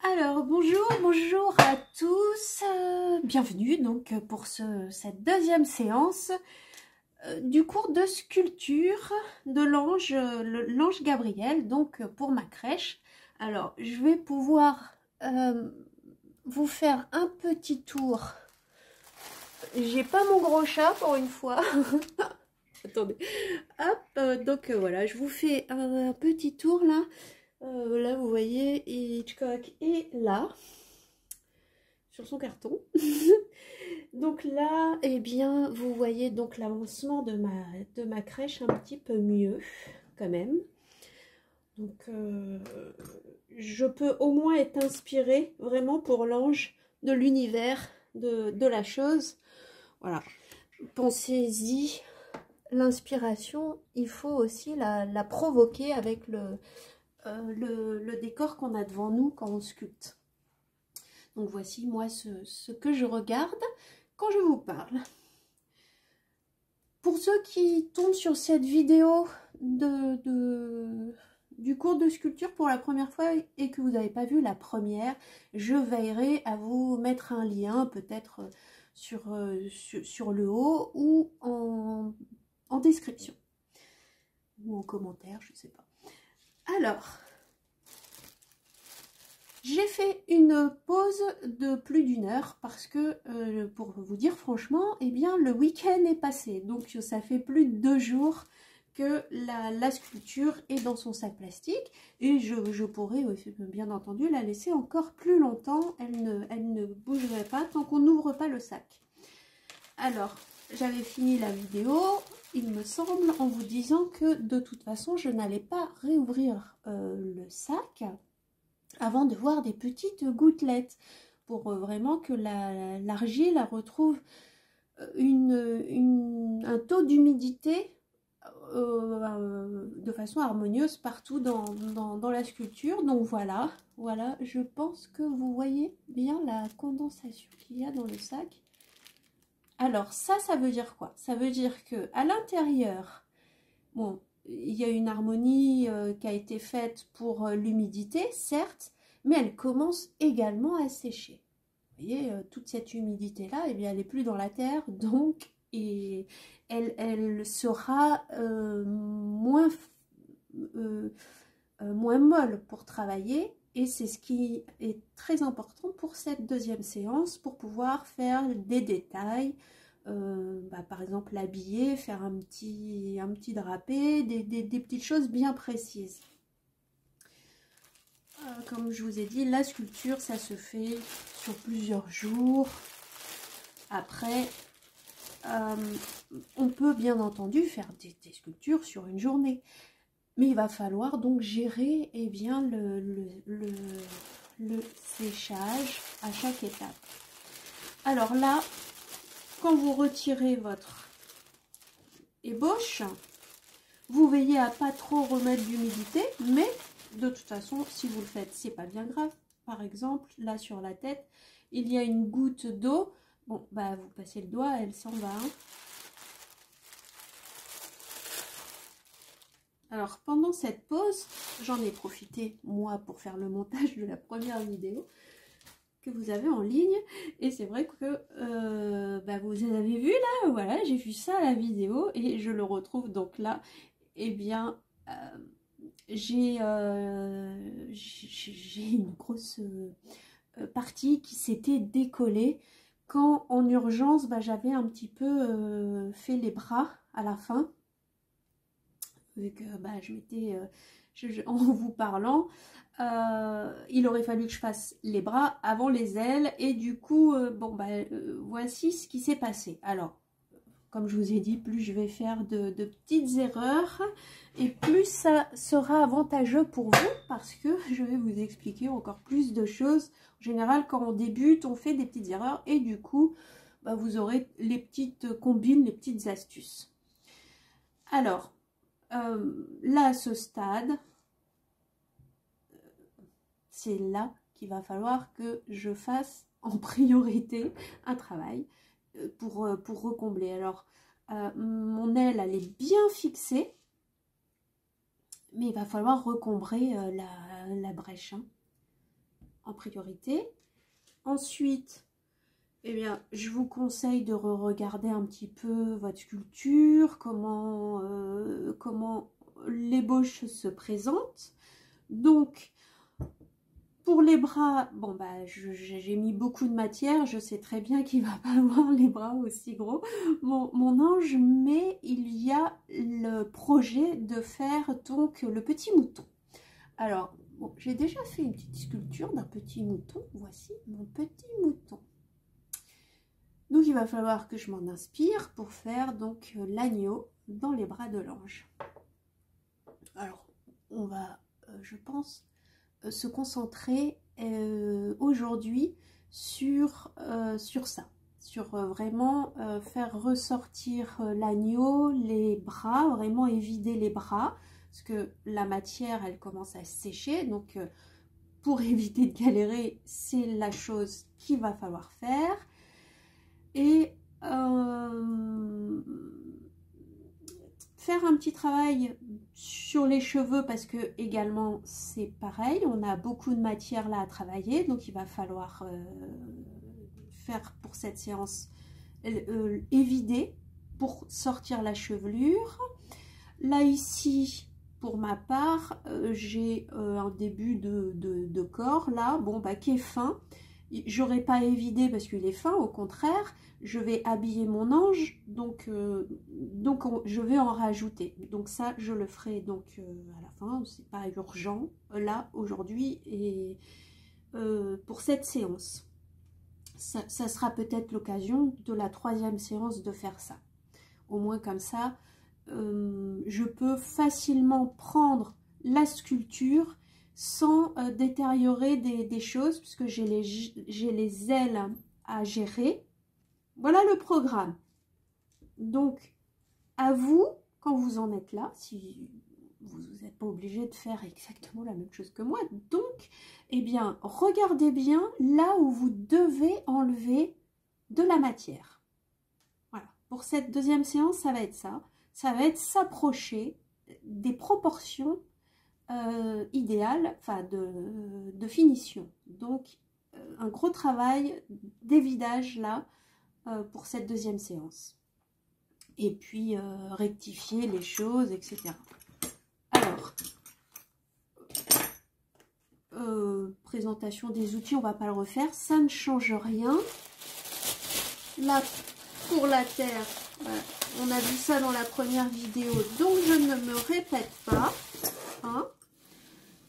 Alors bonjour à tous, bienvenue donc pour cette deuxième séance du cours de sculpture de l'ange, l'ange Gabriel, donc pour ma crèche. Alors je vais pouvoir vous faire un petit tour. J'ai pas mon gros chat pour une fois. Attendez, hop, donc voilà, je vous fais un petit tour là. Là vous voyez Hitchcock est là sur son carton. Donc là, eh bien, vous voyez donc l'avancement de ma crèche un petit peu mieux quand même. Donc je peux au moins être inspirée vraiment pour l'ange de l'univers de la chose. Voilà, pensez-y, l'inspiration, il faut aussi la provoquer avec le décor qu'on a devant nous quand on sculpte. Donc voici moi ce que je regarde quand je vous parle. Pour ceux qui tombent sur cette vidéo du cours de sculpture pour la première fois et que vous n'avez pas vu la première, je veillerai à vous mettre un lien peut-être sur le haut ou en description ou en commentaire, je ne sais pas. Alors, j'ai fait une pause de plus d'une heure parce que, pour vous dire franchement, eh bien, le week-end est passé. Donc, ça fait plus de 2 jours que la sculpture est dans son sac plastique. Et je pourrais, bien entendu, la laisser encore plus longtemps. Elle ne bougerait pas tant qu'on n'ouvre pas le sac. Alors, j'avais fini la vidéo, il me semble, en vous disant que, de toute façon, je n'allais pas réouvrir le sac avant de voir des petites gouttelettes pour vraiment que l'argile retrouve un taux d'humidité de façon harmonieuse partout dans la sculpture. Donc voilà, je pense que vous voyez bien la condensation qu'il y a dans le sac. Alors ça veut dire quoi? Ça veut dire que à l'intérieur, bon, il y a une harmonie qui a été faite pour l'humidité, certes, mais elle commence également à sécher. Vous voyez, toute cette humidité-là, eh bien, elle n'est plus dans la terre, donc elle sera moins molle pour travailler. Et c'est ce qui est très important pour cette deuxième séance, pour pouvoir faire des détails. Par exemple l'habiller, faire un petit drapé, des petites choses bien précises. Comme je vous ai dit, la sculpture, ça se fait sur plusieurs jours. Après, on peut bien entendu faire des sculptures sur une journée. Mais il va falloir donc gérer bien, le séchage à chaque étape. Alors là, quand vous retirez votre ébauche, vous veillez à pas trop remettre d'humidité, mais de toute façon, si vous le faites, c'est pas bien grave. Par exemple, là sur la tête, il y a une goutte d'eau. Bon, bah vous passez le doigt, elle s'en va. Hein. Alors pendant cette pause, j'en ai profité moi pour faire le montage de la première vidéo que vous avez en ligne, et c'est vrai que vous avez vu là, voilà, j'ai vu ça à la vidéo et je le retrouve donc là. Eh bien, j'ai une grosse partie qui s'était décollée quand en urgence j'avais un petit peu fait les bras à la fin, vu que je m'étais en vous parlant, il aurait fallu que je fasse les bras avant les ailes, et du coup voici ce qui s'est passé. Alors comme je vous ai dit, plus je vais faire de petites erreurs et plus ça sera avantageux pour vous, parce que je vais vous expliquer encore plus de choses. En général, quand on débute, on fait des petites erreurs et du coup, vous aurez les petites combines, les petites astuces. Alors, là, à ce stade, c'est là qu'il va falloir que je fasse en priorité un travail pour recombler. Alors, mon aile, elle est bien fixée, mais il va falloir recombrer la brèche. Hein. en priorité. Ensuite, eh bien, je vous conseille de regarder un petit peu votre sculpture, comment l'ébauche se présente. Donc, pour les bras, bon bah j'ai mis beaucoup de matière, je sais très bien qu'il va pas avoir les bras aussi gros, mon ange, mais il y a le projet de faire donc le petit mouton. Alors, bon, j'ai déjà fait une petite sculpture d'un petit mouton, voici mon petit mouton. Donc il va falloir que je m'en inspire pour faire donc l'agneau dans les bras de l'ange. Alors, on va, je pense, se concentrer aujourd'hui sur ça, sur vraiment faire ressortir l'agneau, les bras, vraiment évider les bras, parce que la matière, elle commence à sécher, donc pour éviter de galérer, c'est la chose qu'il va falloir faire. Et faire un petit travail sur les cheveux parce que également c'est pareil, on a beaucoup de matière là à travailler, donc il va falloir faire pour cette séance évider pour sortir la chevelure. Là ici pour ma part j'ai un début de corps là, bon bah qui est fin. J'aurais pas évidé parce qu'il est fin, au contraire, je vais habiller mon ange, donc je vais en rajouter. Donc ça, je le ferai donc à la fin, c'est pas urgent, là, aujourd'hui, et pour cette séance. Ça sera peut-être l'occasion de la 3e séance de faire ça. Au moins comme ça, je peux facilement prendre la sculpture sans détériorer des choses, puisque j'ai les ailes à gérer. Voilà le programme. Donc, à vous, quand vous en êtes là, si vous n'êtes pas obligé de faire exactement la même chose que moi, donc, eh bien, regardez bien là où vous devez enlever de la matière. Voilà. Pour cette 2e séance, ça va être ça. Ça va être s'approcher des proportions idéal, enfin de finition. Donc un gros travail d'évidage là pour cette 2e séance. Et puis rectifier les choses, etc. Alors, présentation des outils, on va pas le refaire, ça ne change rien. Là, pour la terre, voilà, on a vu ça dans la première vidéo, donc je ne me répète pas. Hein.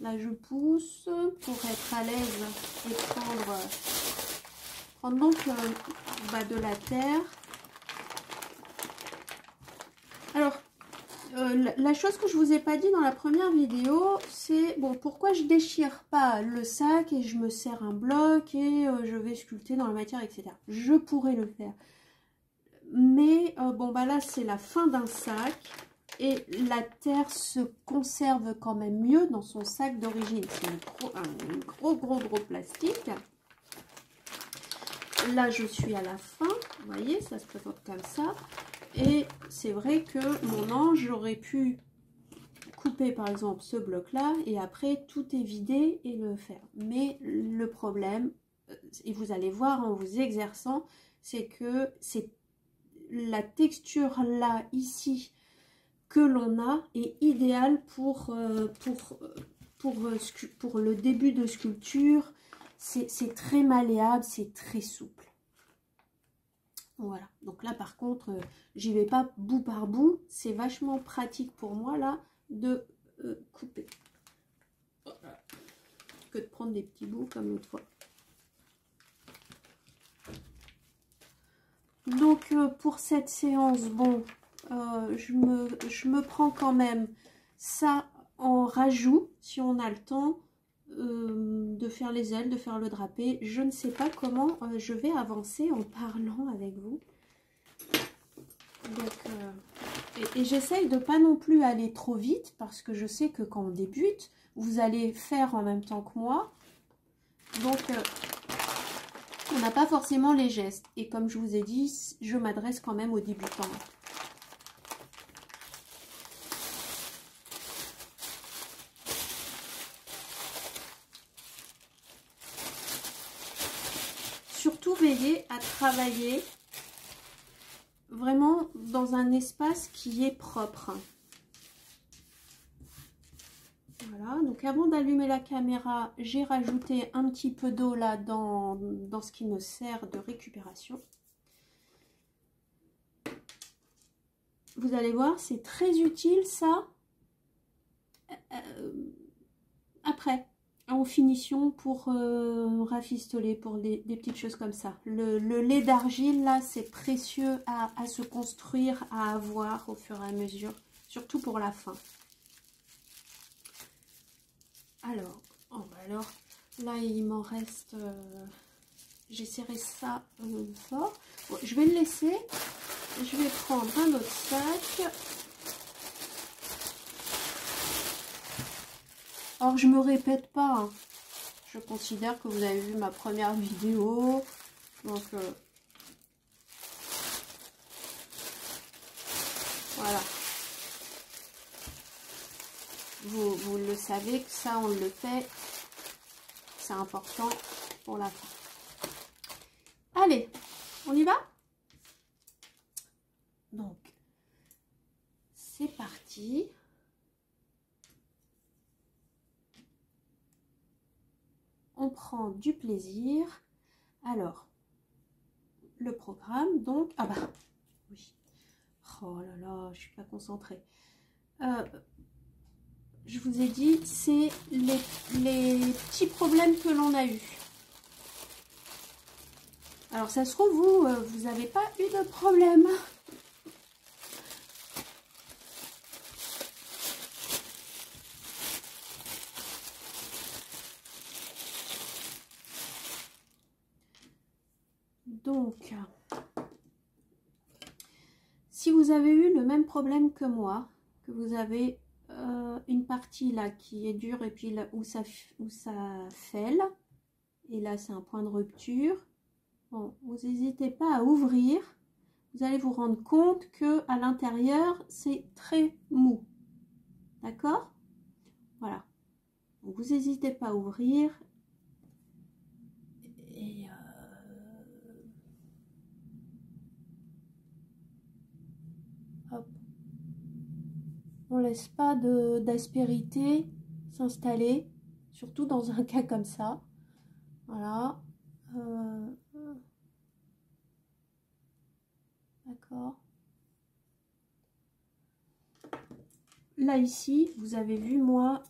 Là, je pousse pour être à l'aise et prendre donc de la terre. Alors, la chose que je vous ai pas dit dans la première vidéo, c'est bon, pourquoi je déchire pas le sac et je me sers un bloc et je vais sculpter dans la matière, etc. Je pourrais le faire. Mais bon, bah là, c'est la fin d'un sac. Et la terre se conserve quand même mieux dans son sac d'origine. C'est un gros plastique. Là, je suis à la fin. Vous voyez, ça se présente comme ça. Et c'est vrai que mon ange, j'aurais pu couper par exemple ce bloc-là. Et après, tout évider et le faire. Mais le problème, et vous allez voir en vous exerçant, c'est que c'est la texture là, ici, que l'on a est idéal pour le début de sculpture. C'est très malléable, c'est très souple. Voilà, donc là par contre, j'y vais pas bout par bout. C'est vachement pratique pour moi là de couper. Que de prendre des petits bouts comme l'autre fois. Donc pour cette séance, bon, je me prends quand même ça en rajout, si on a le temps de faire les ailes, de faire le drapé. Je ne sais pas comment je vais avancer en parlant avec vous. Donc, et j'essaye de pas non plus aller trop vite, parce que je sais que quand on débute, vous allez faire en même temps que moi. Donc, on n'a pas forcément les gestes. Et comme je vous ai dit, je m'adresse quand même aux débutants. veillez à travailler vraiment dans un espace qui est propre. Voilà, donc avant d'allumer la caméra, j'ai rajouté un petit peu d'eau là dans ce qui me sert de récupération. Vous allez voir, c'est très utile ça après, en finition pour rafistoler, pour des petites choses comme ça. Le lait d'argile là, c'est précieux à se construire, à avoir au fur et à mesure, surtout pour la fin. Alors, alors là il m'en reste, j'ai serré ça fort. Bon, je vais le laisser, je vais prendre un autre sac. Alors je me répète pas, hein. Je considère que vous avez vu ma première vidéo, donc voilà. Vous le savez que ça on le fait, c'est important pour la fin. Allez, on y va? Donc, c'est parti. On prend du plaisir. Alors, le programme, donc... Ah bah, oui. Oh là là, je suis pas concentrée. Je vous ai dit, c'est les petits problèmes que l'on a eus. Alors, ça se trouve, vous n'avez pas eu de problème. Donc, si vous avez eu le même problème que moi, que vous avez une partie là qui est dure et puis là où ça fêle, et là c'est un point de rupture, bon, vous n'hésitez pas à ouvrir, vous allez vous rendre compte que à l'intérieur c'est très mou, d'accord? Voilà, donc vous n'hésitez pas à ouvrir et hop. On laisse pas d'aspérité s'installer, surtout dans un cas comme ça. Voilà. D'accord. Là, ici, vous avez vu, moi,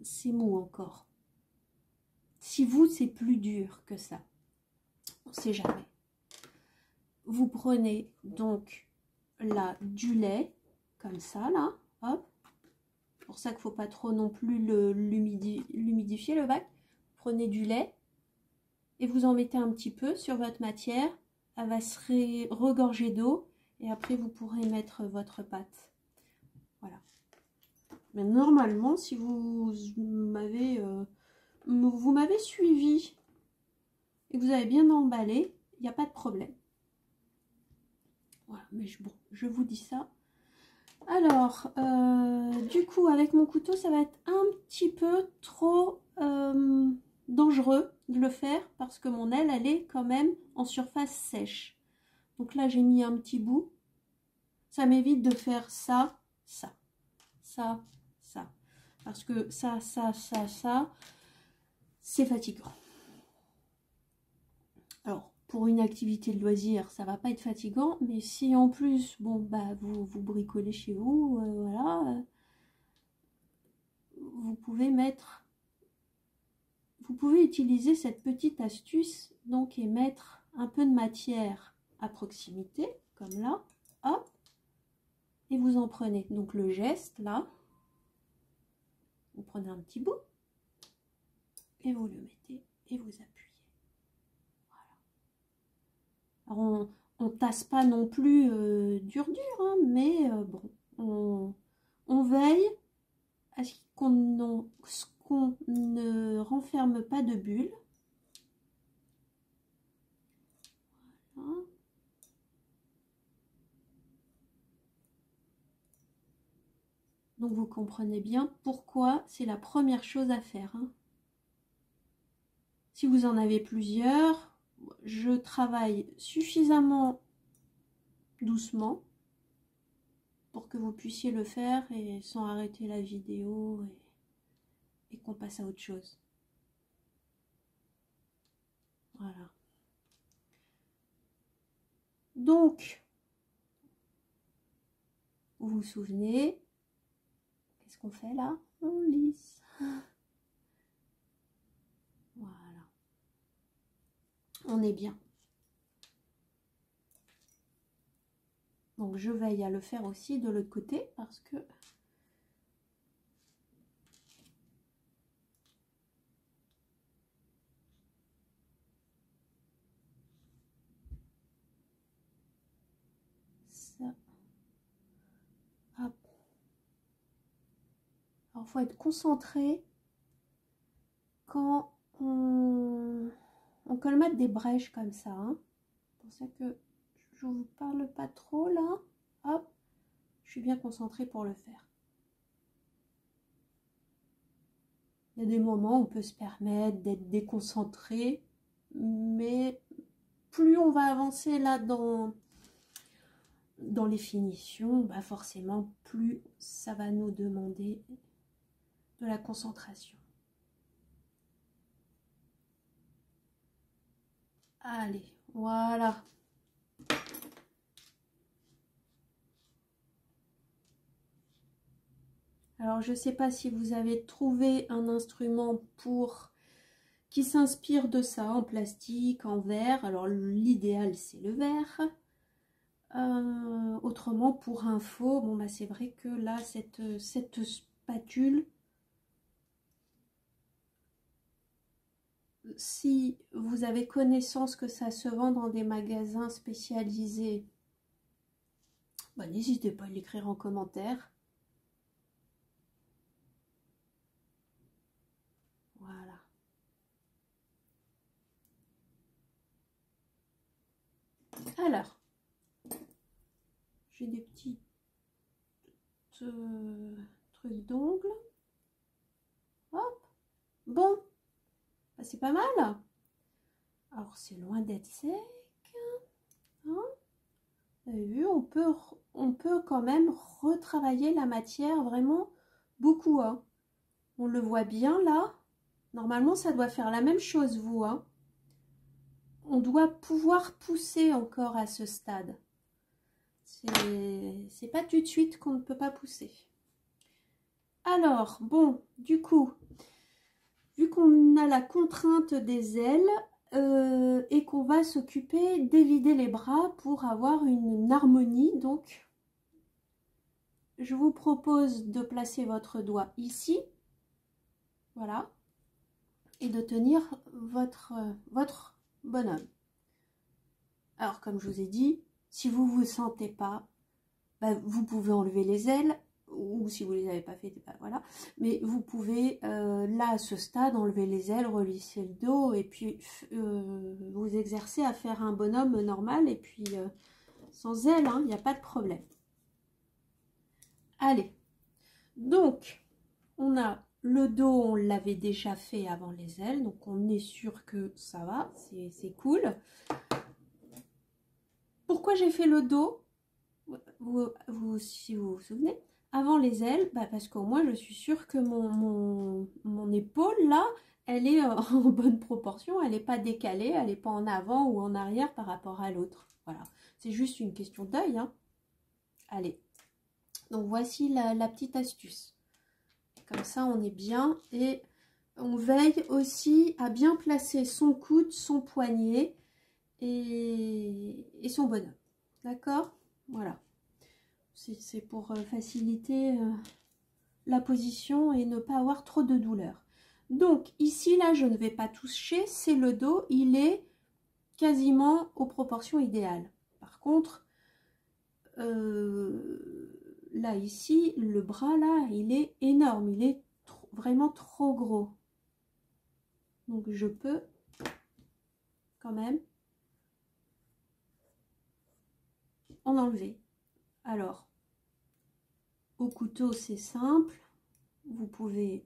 c'est mou encore. Si vous, c'est plus dur que ça. On ne sait jamais. Vous prenez donc là du lait, comme ça, là. Hop. C'est pour ça qu'il ne faut pas trop non plus l'humidifier, le bac. Prenez du lait et vous en mettez un petit peu sur votre matière. Elle va se regorger d'eau et après vous pourrez mettre votre pâte. Voilà. Mais normalement, si vous m'avez suivi et que vous avez bien emballé, il n'y a pas de problème. Voilà, mais bon, je vous dis ça. Alors, du coup, avec mon couteau, ça va être un petit peu trop dangereux de le faire parce que mon aile, elle est quand même en surface sèche. Donc là, j'ai mis un petit bout. Ça m'évite de faire ça, ça, ça, ça. Parce que ça, c'est fatigant. Alors, pour une activité de loisir, ça va pas être fatigant, mais si en plus, bon, bah, vous bricolez chez vous, voilà, vous pouvez utiliser cette petite astuce, donc, et mettre un peu de matière à proximité, comme là, hop, et vous en prenez. Donc, le geste, là, vous prenez un petit bout, et vous le mettez, et vous appuyez. Alors on tasse pas non plus dur, hein, mais bon, on veille à ce qu'on ne renferme pas de bulles. Voilà. Donc vous comprenez bien pourquoi c'est la première chose à faire, hein. Si vous en avez plusieurs, je travaille suffisamment doucement pour que vous puissiez le faire et sans arrêter la vidéo et qu'on passe à autre chose. Voilà. Donc, vous vous souvenez, qu'est-ce qu'on fait là? On lisse. Voilà. On est bien. Donc, je veille à le faire aussi de l'autre côté parce que ça. Hop. Alors, il faut être concentré quand on colmate des brèches comme ça. Hein. C'est pour ça que je vous parle pas trop là. Hop, je suis bien concentrée pour le faire. Il y a des moments où on peut se permettre d'être déconcentré, mais plus on va avancer là dans les finitions, bah forcément plus ça va nous demander de la concentration. Allez, voilà. Alors, je ne sais pas si vous avez trouvé un instrument qui s'inspire de ça, en plastique, en verre. Alors, l'idéal, c'est le verre. Autrement, pour info, bon, bah, c'est vrai que là, cette spatule, si vous avez connaissance que ça se vend dans des magasins spécialisés, bah, n'hésitez pas à l'écrire en commentaire. Voilà. Alors, j'ai des petits trucs d'ongles. Hop. Bon, bah, c'est pas mal. Alors, c'est loin d'être sec. Hein, vous avez vu, on peut quand même retravailler la matière vraiment beaucoup. Hein. On le voit bien là. Normalement, ça doit faire la même chose, vous. Hein. On doit pouvoir pousser encore à ce stade. C'est pas tout de suite qu'on ne peut pas pousser. Alors, bon, du coup, vu qu'on a la contrainte des ailes et qu'on va s'occuper d'évider les bras pour avoir une harmonie, donc je vous propose de placer votre doigt ici, voilà, et de tenir votre bonhomme. Alors, comme je vous ai dit, si vous ne vous sentez pas, bah, vous pouvez enlever les ailes, ou si vous ne les avez pas fait, bah, voilà. Mais vous pouvez, là, à ce stade, enlever les ailes, relisser le dos, et puis vous exercer à faire un bonhomme normal, et puis sans ailes, il n'y a pas de problème. Allez, donc, on a le dos, on l'avait déjà fait avant les ailes, donc on est sûr que ça va, c'est cool. Pourquoi j'ai fait le dos? Si vous vous souvenez, avant les ailes, bah parce qu'au moins je suis sûre que mon épaule là, elle est en bonne proportion, elle n'est pas décalée, elle n'est pas en avant ou en arrière par rapport à l'autre. Voilà, c'est juste une question d'œil. Hein. Allez, donc voici la petite astuce. Comme ça, on est bien et on veille aussi à bien placer son coude, son poignet et son bonhomme. D'accord? Voilà. C'est pour faciliter la position et ne pas avoir trop de douleur. Donc ici, là, je ne vais pas toucher, c'est le dos, il est quasiment aux proportions idéales. Par contre, là, ici, le bras, là, il est énorme, il est vraiment trop gros. Donc je peux quand même en enlever. Alors, au couteau, c'est simple. Vous pouvez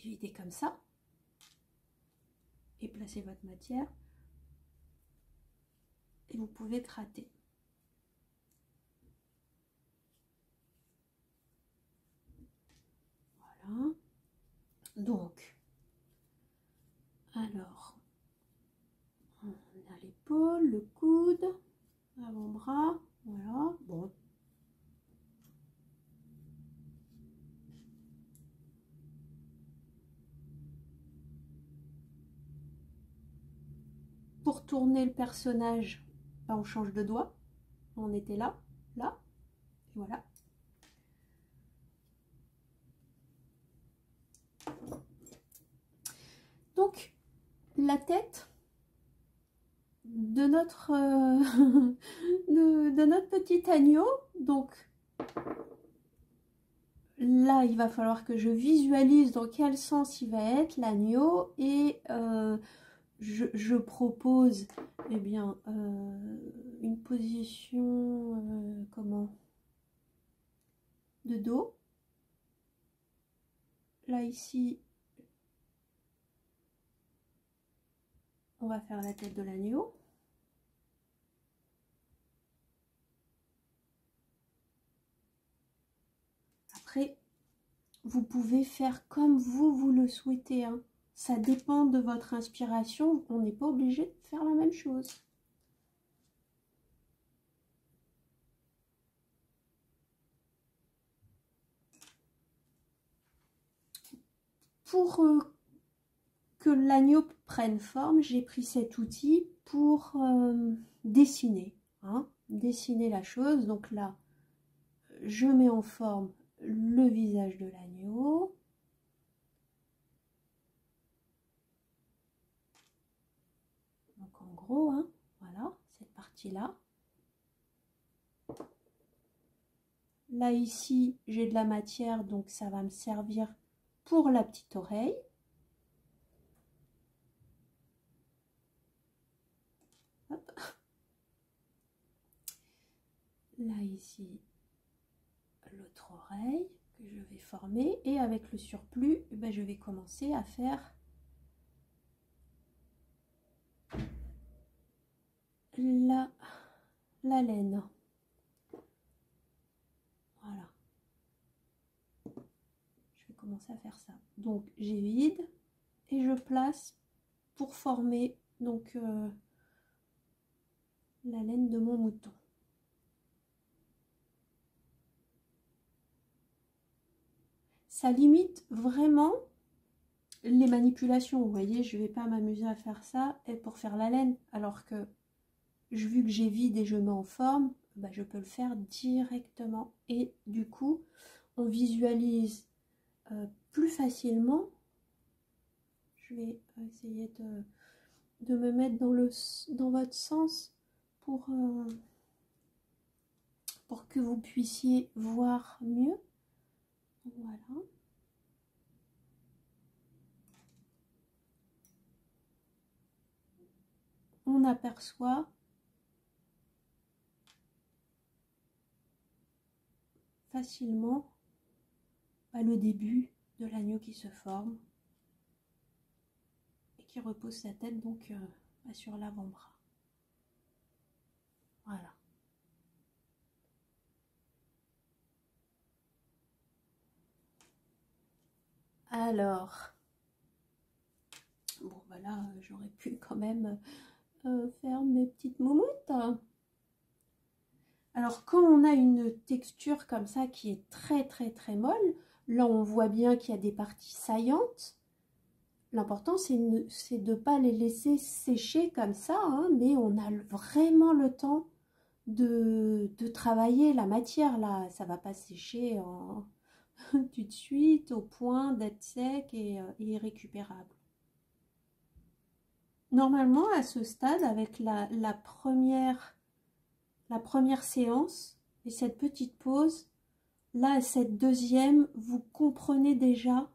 éviter comme ça. et placez votre matière. Et vous pouvez gratter. Voilà. Donc, alors, on a l'épaule, le coude, avant-bras, voilà. Bon. Pour tourner le personnage, ben, on change de doigt. On était là, là, et voilà. Donc, la tête de notre, de notre petit agneau. Donc, là, il va falloir que je visualise dans quel sens il va être l'agneau. Et je propose, eh bien, une position, comment, de dos. Là, ici, on va faire la tête de l'agneau. Après, vous pouvez faire comme vous le souhaitez, hein. Ça dépend de votre inspiration. On n'est pas obligé de faire la même chose. Pour que l'agneau prenne forme, j'ai pris cet outil pour dessiner, hein, dessiner la chose. Donc là, je mets en forme le visage de l'agneau. Donc en gros, hein, voilà, cette partie-là. Là, ici, j'ai de la matière, donc ça va me servir pour la petite oreille. Hop. Là, ici, l'autre oreille que je vais former. Et avec le surplus, ben, je vais commencer à faire la laine. Voilà. Je vais commencer à faire ça. Donc, j'évide et je place pour former donc la laine de mon mouton. Ça limite vraiment les manipulations. Vous voyez, je ne vais pas m'amuser à faire ça et pour faire la laine, alors que vu que j'ai vide et je mets en forme, bah, je peux le faire directement. Et du coup, on visualise plus facilement. Je vais essayer de me mettre dans votre sens pour que vous puissiez voir mieux. Voilà. On aperçoit facilement le début de l'agneau qui se forme et qui repose sa tête donc sur l'avant-bras. Voilà. Alors, bon voilà, j'aurais pu quand même faire mes petites moumoutes. Alors quand on a une texture comme ça qui est très molle, là on voit bien qu'il y a des parties saillantes. L'important c'est de ne pas les laisser sécher comme ça, hein, mais on a vraiment le temps de travailler la matière là. Ça va pas sécher tout de suite au point d'être sec et irrécupérable. Normalement à ce stade, avec la première séance et cette petite pause, là, cette deuxième, vous comprenez déjà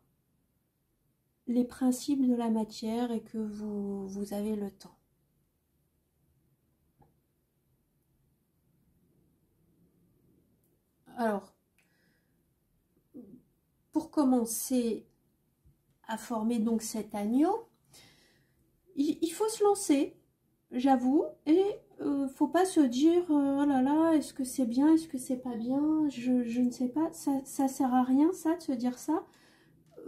les principes de la matière et que vous avez le temps. Alors, pour commencer à former donc cet agneau, il faut se lancer, j'avoue, et faut pas se dire oh là là, est-ce que c'est bien, est-ce que c'est pas bien, je ne sais pas, ça sert à rien ça de se dire ça.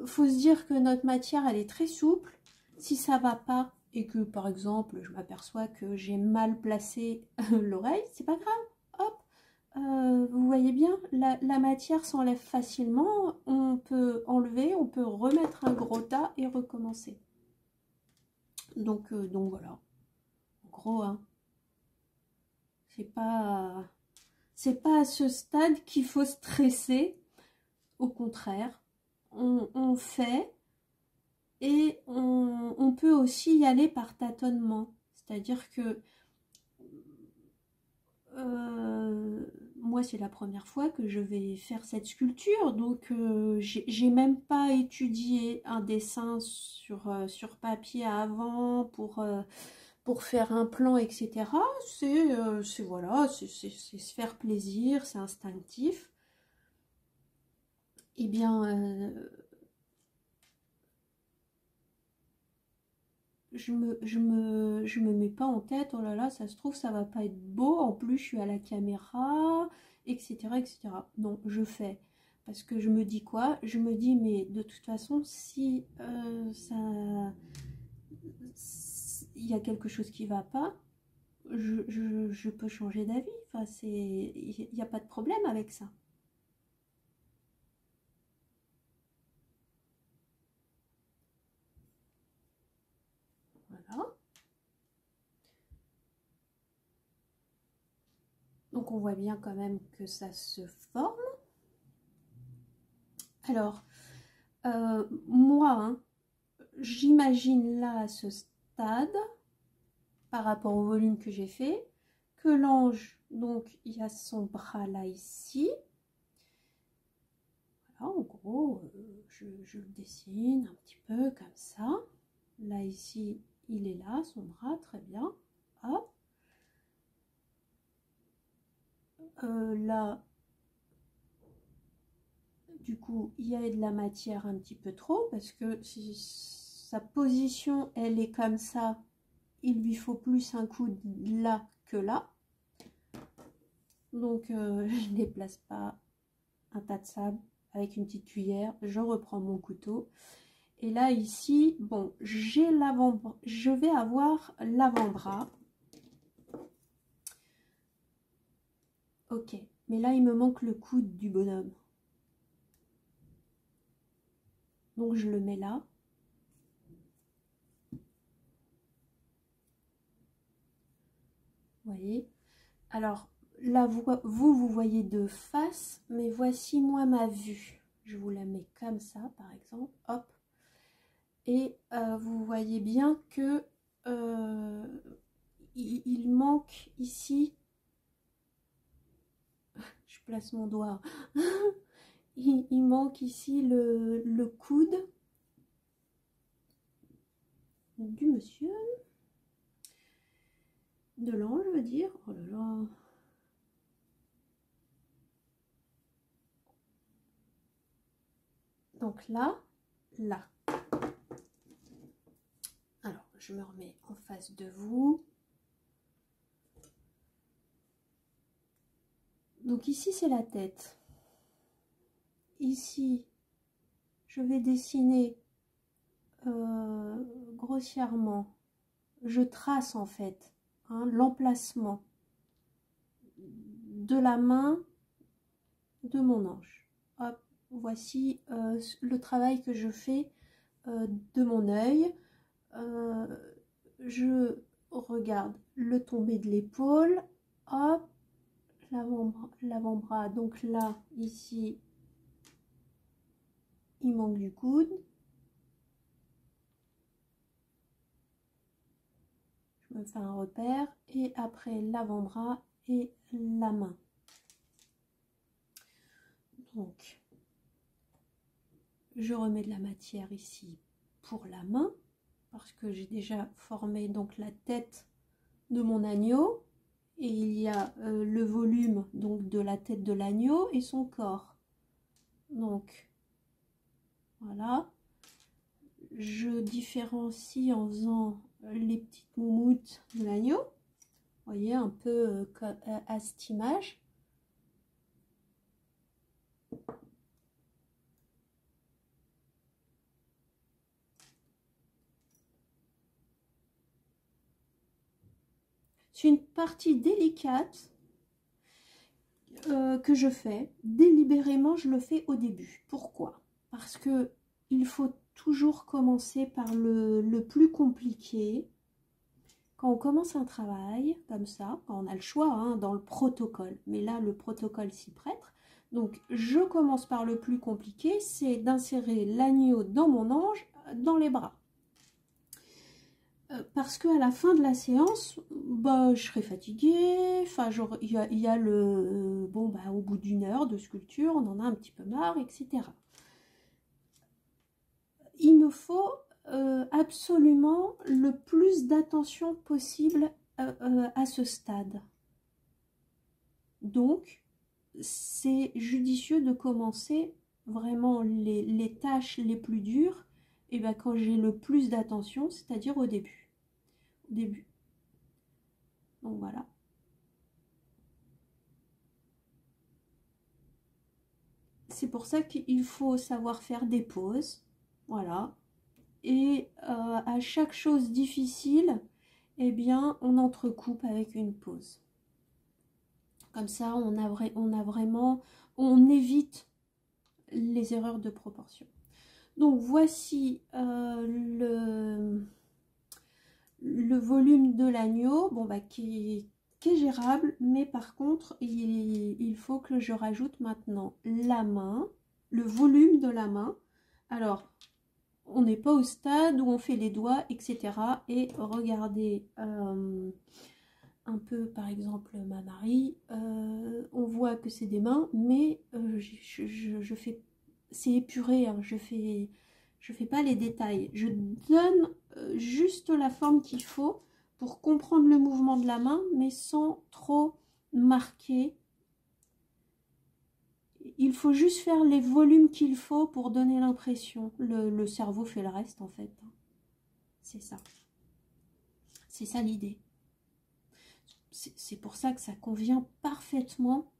Faut se dire que notre matière elle est très souple. Si ça va pas et que par exemple je m'aperçois que j'ai mal placé l'oreille, c'est pas grave, hop, vous voyez bien, la matière s'enlève facilement, on peut enlever, on peut remettre un gros tas et recommencer. Donc voilà, en gros, hein, c'est pas à ce stade qu'il faut stresser, au contraire, on fait et on peut aussi y aller par tâtonnement, c'est-à-dire que moi c'est la première fois que je vais faire cette sculpture, donc j'ai même pas étudié un dessin sur papier avant pour faire un plan, etc. C'est voilà, c'est se faire plaisir, c'est instinctif. Eh bien, je me mets pas en tête, oh là là, ça se trouve, ça va pas être beau, en plus je suis à la caméra, etc., etc. Non, je fais. Parce que je me dis quoi? Je me dis, mais de toute façon, si il y a quelque chose qui va pas, je peux changer d'avis. Enfin, il n'y a pas de problème avec ça. Voilà. Donc on voit bien quand même que ça se forme. Alors, moi, hein, j'imagine là à ce stade, par rapport au volume que j'ai fait, que l'ange, donc il y a son bras là ici. Voilà, en gros, je le dessine un petit peu comme ça. Là ici, il est là, son bras, très bien. Hop. Là, du coup, il y a de la matière un petit peu trop, parce que si sa position, elle est comme ça, il lui faut plus un coude là que là. Donc, je ne déplace pas un tas de sable avec une petite cuillère. Je reprends mon couteau. Et là, ici, bon, j'ai l'avant-bras. Je vais avoir l'avant-bras. Ok, mais là, il me manque le coude du bonhomme. Donc, je le mets là. Vous voyez? Alors, là, vous voyez de face, mais voici moi ma vue. Je vous la mets comme ça, par exemple. Hop. Et vous voyez bien que il manque ici. Je place mon doigt. Il manque ici le coude du monsieur. De l'ange, je veux dire. Oh là là. Donc là, là. Alors, je me remets en face de vous. Donc ici, c'est la tête. Ici, je vais dessiner grossièrement. Je trace en fait hein, l'emplacement de la main de mon ange. Hop, voici le travail que je fais de mon œil. Je regarde le tombé de l'épaule. Hop, l'avant-bras. Donc là, ici, il manque du coude. Je me fais un repère. Et après, l'avant-bras et la main. Donc, je remets de la matière ici pour la main. Parce que j'ai déjà formé donc la tête de mon agneau. Et il y a le volume donc de la tête de l'agneau et son corps. Donc, voilà. Je différencie en faisant les petites moumoutes de l'agneau. Vous voyez, un peu à cette image. C'est une partie délicate que je fais. Délibérément, je le fais au début. Pourquoi? Parce que il faut toujours commencer par le plus compliqué. Quand on commence un travail comme ça, quand on a le choix hein, dans le protocole, mais là le protocole s'y prête. Donc je commence par le plus compliqué, c'est d'insérer l'agneau dans mon ange, dans les bras. Parce qu'à la fin de la séance, bah, je serai fatiguée, enfin, il y a le... bon, bah, au bout d'une heure de sculpture, on en a un petit peu marre, etc. Il me faut absolument le plus d'attention possible à ce stade. Donc, c'est judicieux de commencer vraiment les tâches les plus dures et ben, quand j'ai le plus d'attention, c'est-à-dire au début. Donc voilà. C'est pour ça qu'il faut savoir faire des pauses. Voilà. Et à chaque chose difficile, eh bien, on entrecoupe avec une pause. Comme ça, on évite les erreurs de proportion. Donc, voici le volume de l'agneau, bon, bah, qui est gérable, mais par contre, il faut que je rajoute maintenant la main, le volume de la main. Alors, on n'est pas au stade où on fait les doigts, etc. Et regardez un peu, par exemple, ma Marie, on voit que c'est des mains, mais je fais, c'est épuré, hein, je fais pas les détails. Je donne juste la forme qu'il faut pour comprendre le mouvement de la main, mais sans trop marquer. Il faut juste faire les volumes qu'il faut pour donner l'impression. Le cerveau fait le reste, en fait. C'est ça. C'est ça l'idée. C'est pour ça que ça convient parfaitement,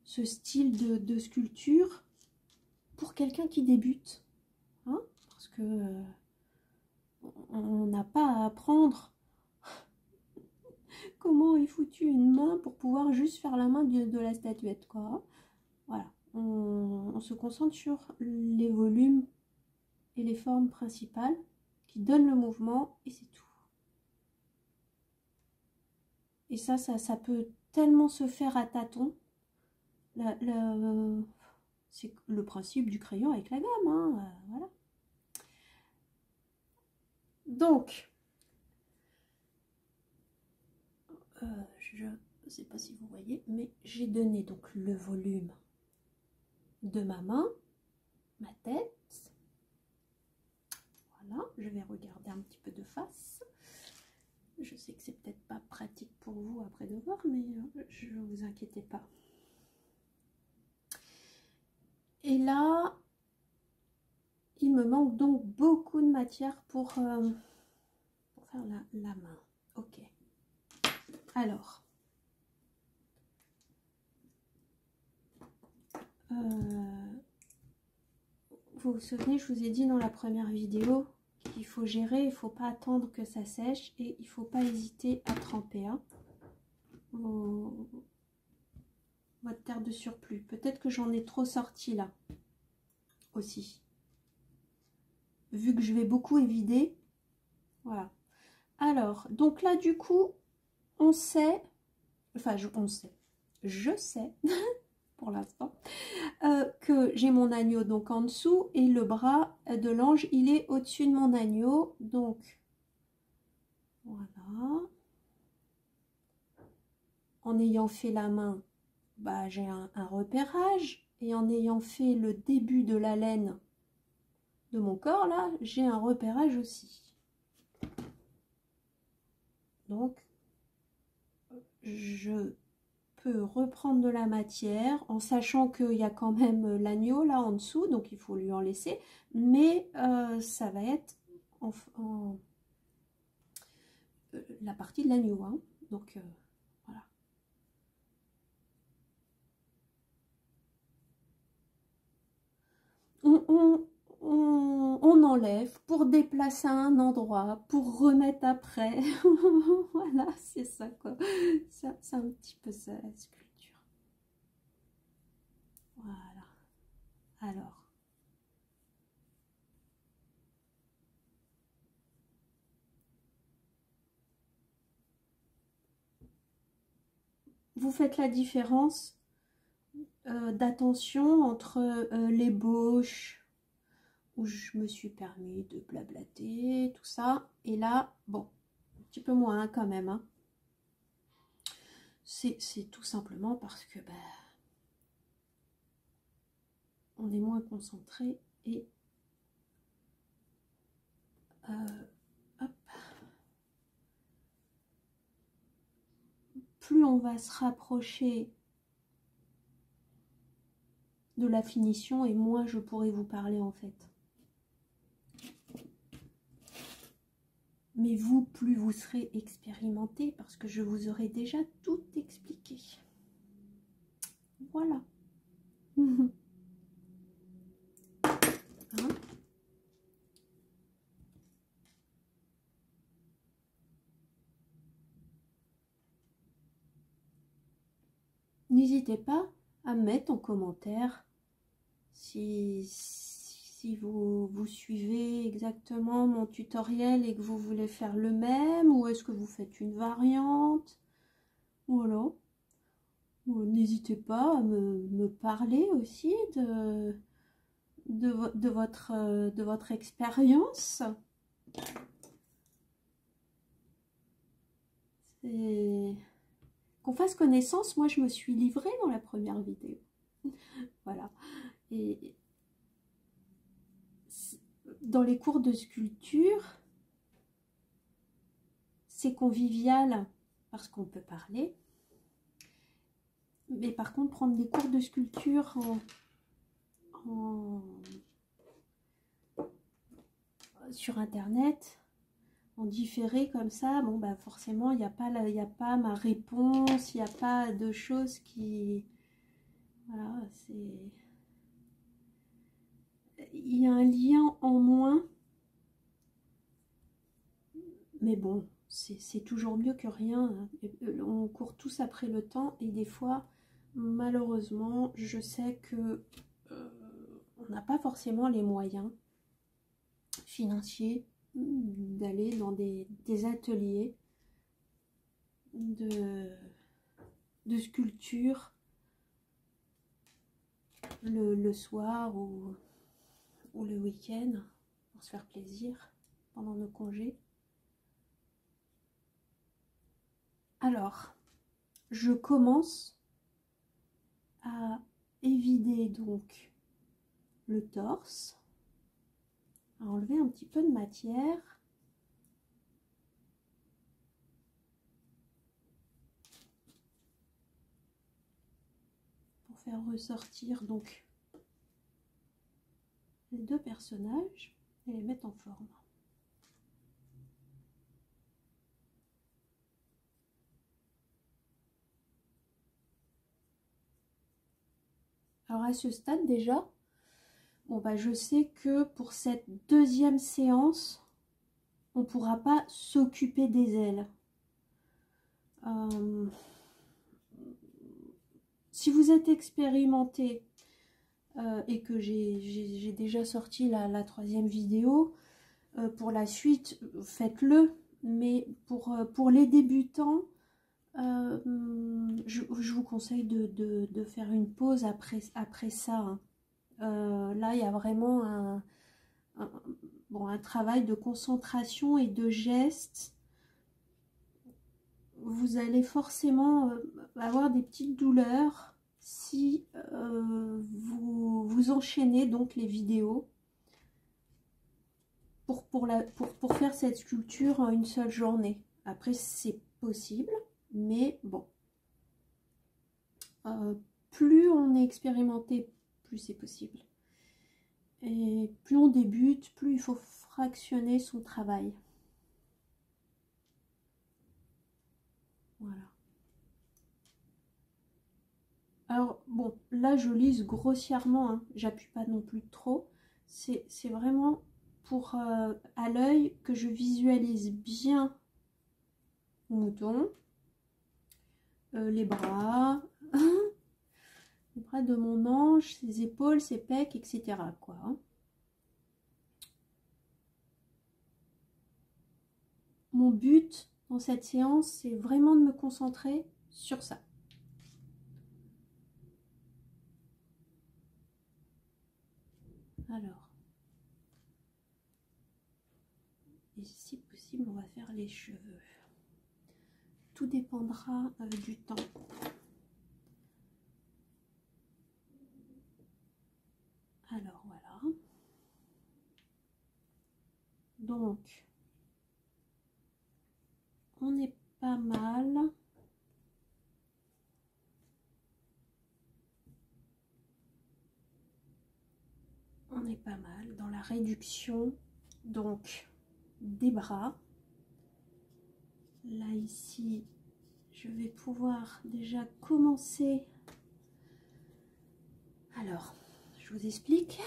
ce style de sculpture, pour quelqu'un qui débute. Hein, parce que on n'a pas à apprendre comment est foutue une main pour pouvoir juste faire la main de la statuette, quoi. Voilà, on se concentre sur les volumes et les formes principales qui donnent le mouvement et c'est tout. Et ça peut tellement se faire à tâtons. C'est le principe du crayon avec la gamme, hein, voilà. Donc, je ne sais pas si vous voyez, mais j'ai donné donc le volume de ma main, ma tête. Voilà, je vais regarder un petit peu de face. Je sais que c'est peut-être pas pratique pour vous après de voir, mais je ne vous inquiétez pas. Et là, il me manque donc beaucoup de matière pour faire la main. Ok. Alors, vous vous souvenez, je vous ai dit dans la première vidéo qu'il faut gérer, il ne faut pas attendre que ça sèche et il ne faut pas hésiter à tremper hein, votre terre de surplus. Peut-être que j'en ai trop sorti là aussi. Vu que je vais beaucoup évider. Voilà. Alors, donc là du coup, on sait, enfin je sais pour l'instant, que j'ai mon agneau donc en dessous et le bras de l'ange il est au-dessus de mon agneau. Donc voilà. En ayant fait la main, bah, j'ai un repérage. Et en ayant fait le début de la laine de mon corps, là, j'ai un repérage aussi. Donc, je peux reprendre de la matière en sachant qu'il y a quand même l'agneau là en dessous, donc il faut lui en laisser. Mais ça va être la partie de l'agneau, hein. Donc voilà. On enlève pour déplacer à un endroit, pour remettre après. Voilà, c'est ça quoi. C'est un petit peu ça la sculpture. Voilà. Alors. Vous faites la différence d'attention entre l'ébauche, où je me suis permis de blablater, tout ça. Et là, bon, un petit peu moins quand même. Hein. C'est tout simplement parce que bah, on est moins concentré et hop. Plus on va se rapprocher de la finition et moins je pourrai vous parler en fait. Mais vous, plus vous serez expérimenté parce que je vous aurai déjà tout expliqué. Voilà. Hein? N'hésitez pas à mettre en commentaire si vous suivez exactement mon tutoriel et que vous voulez faire le même, ou est-ce que vous faites une variante. Voilà. N'hésitez pas à me parler aussi de votre expérience. Qu'on fasse connaissance. Moi, je me suis livrée dans la première vidéo. Voilà. Et dans les cours de sculpture, c'est convivial parce qu'on peut parler. Mais par contre, prendre des cours de sculpture sur Internet, en différé comme ça, bon, bah forcément, il n'y a pas ma réponse, il n'y a pas de choses qui... Voilà, c'est... Il y a un lien en moins. Mais bon, c'est toujours mieux que rien. On court tous après le temps et des fois, malheureusement, je sais que on n'a pas forcément les moyens financiers d'aller dans des ateliers de sculpture le soir ou le week-end pour se faire plaisir pendant nos congés. Alors, je commence à évider donc le torse, à enlever un petit peu de matière. Pour faire ressortir donc les deux personnages et les mettre en forme. Alors à ce stade déjà, bon bah je sais que pour cette deuxième séance, on ne pourra pas s'occuper des ailes. Si vous êtes expérimenté et que j'ai déjà sorti la troisième vidéo, pour la suite, faites-le. Mais pour les débutants, je vous conseille de faire une pause après ça. Hein. Là, il y a vraiment un travail de concentration et de gestes. Vous allez forcément avoir des petites douleurs si vous enchaînez donc les vidéos pour faire cette sculpture en une seule journée. Après, c'est possible, mais bon. Plus on est expérimenté, plus c'est possible. Et plus on débute, plus il faut fractionner son travail. Voilà. Alors, bon, là, je lisse grossièrement, hein, j'appuie pas non plus trop. C'est vraiment pour à l'œil que je visualise bien mon mouton, les bras, les bras de mon ange, ses épaules, ses pecs, etc. quoi, hein. Mon but dans cette séance, c'est vraiment de me concentrer sur ça. Alors, et si possible, on va faire les cheveux. Tout dépendra du temps. Alors, voilà. Donc, on est pas mal. On est pas mal dans la réduction, donc, des bras. Là, ici, je vais pouvoir déjà commencer. Alors, je vous explique.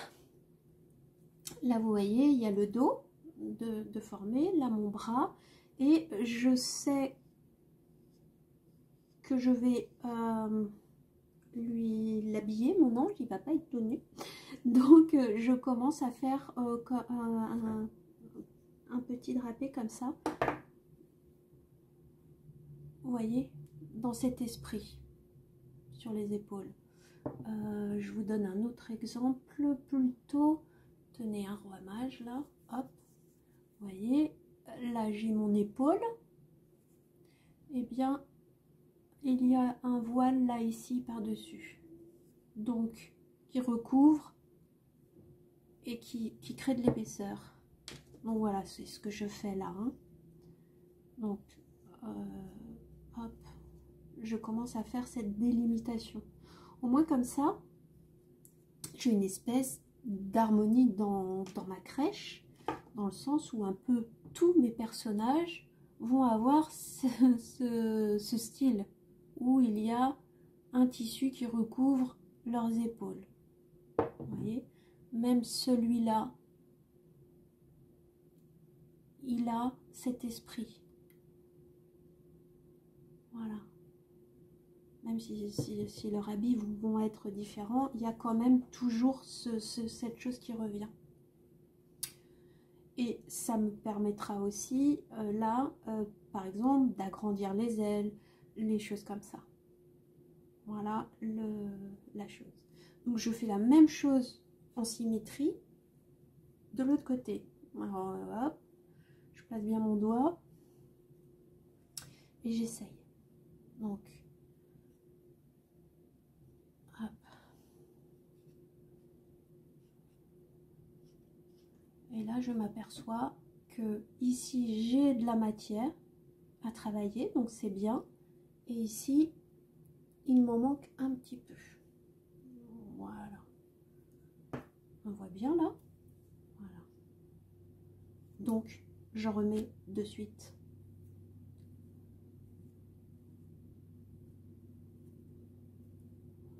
Là, vous voyez, il y a le dos de former, là, mon bras. Et je sais que je vais lui l'habiller, mon ange, il va pas être tout nu. Donc, je commence à faire un petit drapé comme ça. Vous voyez, dans cet esprit, sur les épaules. Je vous donne un autre exemple plutôt. Tenez un roi mage là, hop. Vous voyez, là j'ai mon épaule. Eh bien, il y a un voile là ici par-dessus. Donc, qui recouvre et qui crée de l'épaisseur. Donc voilà, c'est ce que je fais là, hein. Donc, hop, je commence à faire cette délimitation. Au moins comme ça, j'ai une espèce d'harmonie dans ma crèche, dans le sens où un peu tous mes personnages vont avoir ce style, où il y a un tissu qui recouvre leurs épaules. Vous voyez, même celui-là, il a cet esprit. Voilà. Même si leurs habits vont être différents, il y a quand même toujours cette chose qui revient. Et ça me permettra aussi, là, par exemple, d'agrandir les ailes, les choses comme ça. Voilà la chose. Donc je fais la même chose en symétrie de l'autre côté. Alors hop, je place bien mon doigt et j'essaye. Donc, hop. Et là, je m'aperçois que ici, j'ai de la matière à travailler, donc c'est bien. Et ici, il m'en manque un petit peu. Voilà. On voit bien là. Voilà. Donc, je remets de suite.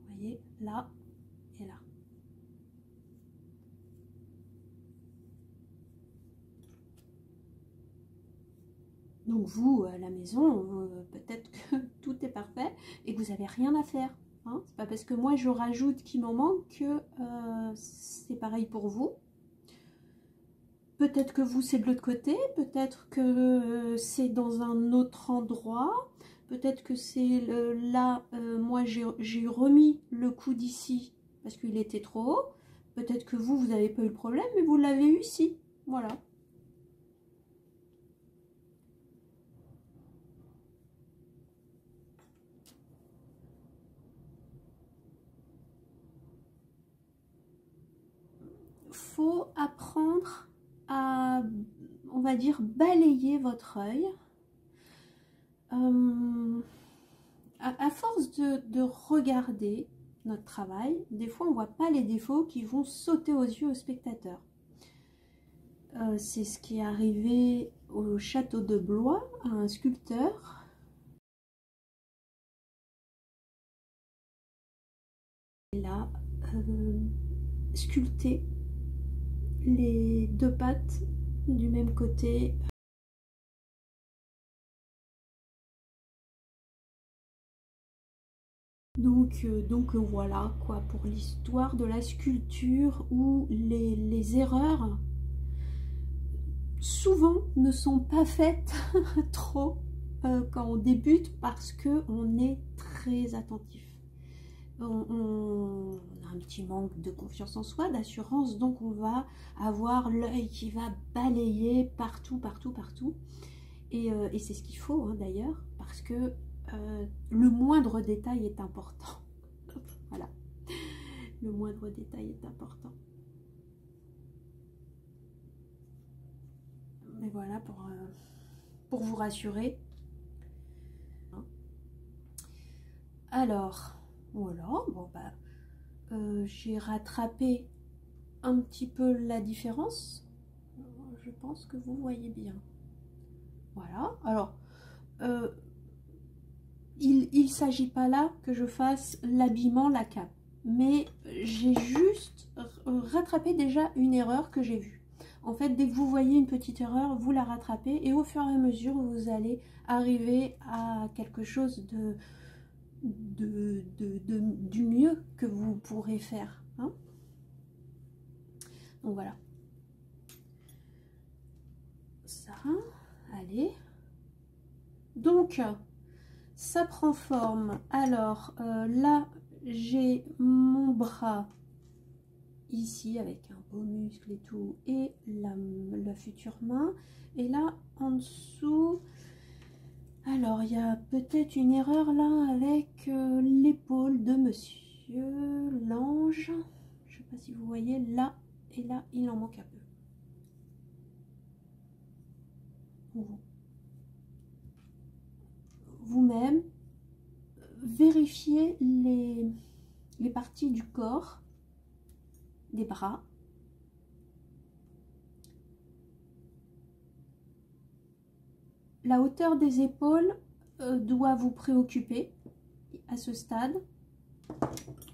Vous voyez, là et là. Donc vous, à la maison, peut-être que tout est parfait et que vous n'avez rien à faire. Hein. C'est pas parce que moi je rajoute qu'il m'en manque que c'est pareil pour vous. Peut-être que vous c'est de l'autre côté, peut-être que c'est dans un autre endroit, peut-être que c'est là, moi j'ai remis le coude ici parce qu'il était trop haut. Peut-être que vous n'avez pas eu le problème, mais vous l'avez eu ici. Voilà. Faut apprendre à, on va dire, balayer votre œil. À force de regarder notre travail, des fois on ne voit pas les défauts qui vont sauter aux yeux au spectateur. C'est ce qui est arrivé au château de Blois à un sculpteur là, sculpter les deux pattes du même côté. Donc voilà quoi pour l'histoire de la sculpture, où les erreurs souvent ne sont pas faites trop quand on débute, parce que on est très attentif. On a un petit manque de confiance en soi, d'assurance, donc on va avoir l'œil qui va balayer partout, partout, partout. Et c'est ce qu'il faut hein, d'ailleurs, parce que le moindre détail est important. Voilà, le moindre détail est important. Et voilà pour vous rassurer. Alors, voilà, bon bah, j'ai rattrapé un petit peu la différence. Je pense que vous voyez bien. Voilà, alors, il ne s'agit pas là que je fasse l'habillement, la cape, mais j'ai juste rattrapé déjà une erreur que j'ai vue. En fait, dès que vous voyez une petite erreur, vous la rattrapez, et au fur et à mesure, vous allez arriver à quelque chose du mieux que vous pourrez faire. Hein. Donc voilà. Ça, allez. Donc, ça prend forme. Alors, là, j'ai mon bras ici avec un beau muscle et tout, et la future main. Et là, en dessous, alors, il y a peut-être une erreur là avec l'épaule de monsieur l'ange. Je ne sais pas si vous voyez, là et là, il en manque un peu. Vous-même, vérifiez les parties du corps, des bras. La hauteur des épaules doit vous préoccuper à ce stade.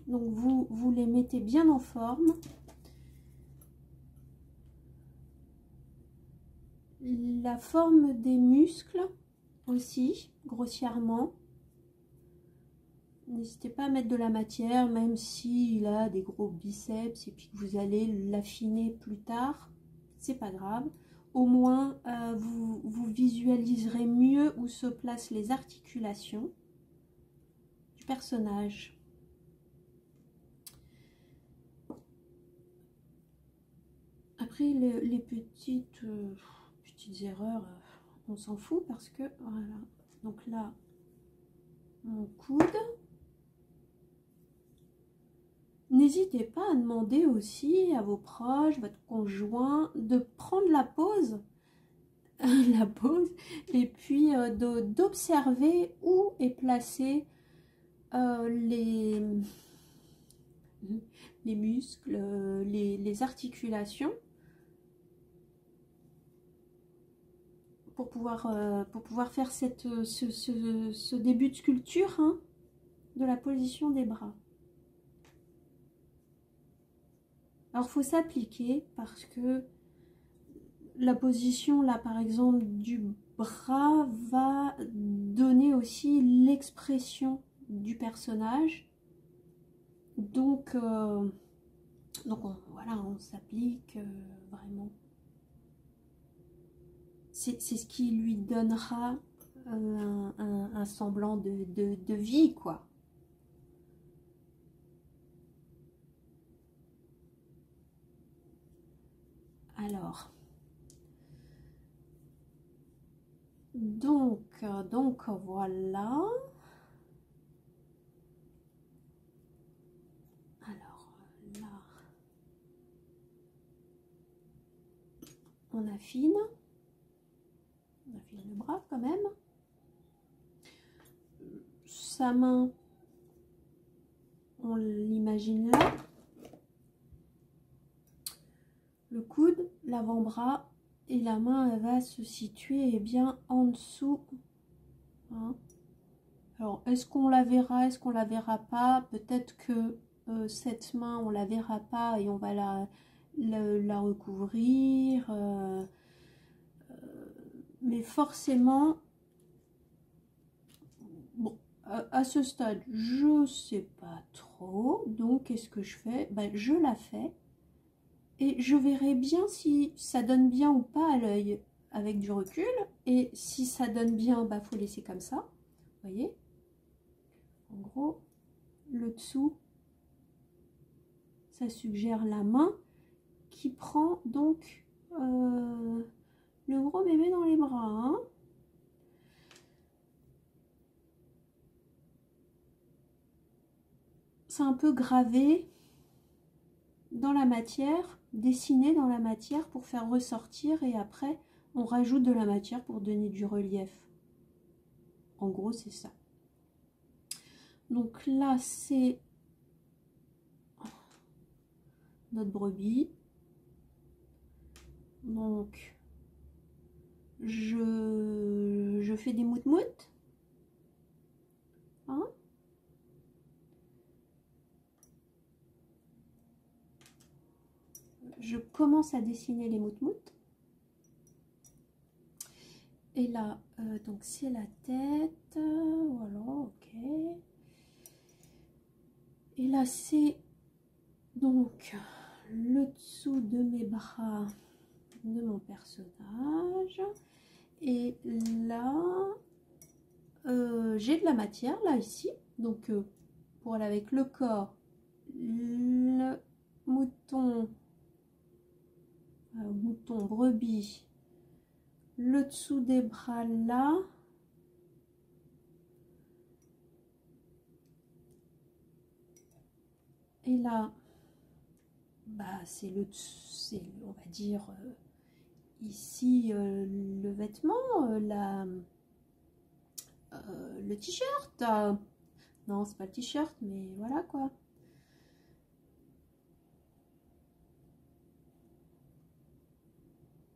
Donc vous les mettez bien en forme. La forme des muscles aussi, grossièrement. N'hésitez pas à mettre de la matière, même s'il a des gros biceps et puis que vous allez l'affiner plus tard, c'est pas grave. Au moins, vous visualiserez mieux où se placent les articulations du personnage. Après, les petites erreurs, on s'en fout parce que, voilà. Donc là, mon coude. N'hésitez pas à demander aussi à vos proches, votre conjoint, de prendre la pause, la pause, et puis d'observer où est placé les muscles, les articulations, pour pouvoir faire ce début de sculpture hein, de la position des bras. Alors, il faut s'appliquer parce que la position, là, par exemple, du bras va donner aussi l'expression du personnage. Donc voilà, on s'applique vraiment. C'est ce qui lui donnera un semblant de vie, quoi. Alors, donc voilà. Alors là, on affine le bras quand même. Sa main, on l'imagine là. Le coude, l'avant-bras et la main, elle va se situer bien en dessous. Hein. Alors, est-ce qu'on la verra, est-ce qu'on la verra pas? Peut-être que cette main, on la verra pas et on va la recouvrir. Mais forcément, bon, à ce stade, je sais pas trop. Donc, qu'est-ce que je fais? Ben, je la fais. Et je verrai bien si ça donne bien ou pas à l'œil avec du recul. Et si ça donne bien, bah faut laisser comme ça. Vous voyez? En gros, le dessous, ça suggère la main qui prend donc le gros bébé dans les bras. Hein. C'est un peu gravé dans la matière, dessiné dans la matière pour faire ressortir et après on rajoute de la matière pour donner du relief. En gros, c'est ça. Donc là, c'est notre brebis. Donc, je fais des moutes-moutes. Hein? Je commence à dessiner les moutes-moutes. Et là, donc c'est la tête. Voilà, ok. Et là, c'est donc le dessous de mes bras de mon personnage. Et là, j'ai de la matière, là, ici. Donc, pour aller avec le corps, le mouton, brebis, le dessous des bras, là. Et là, bah, c'est on va dire, ici, le vêtement, le t-shirt. Non, c'est pas le t-shirt, mais voilà quoi.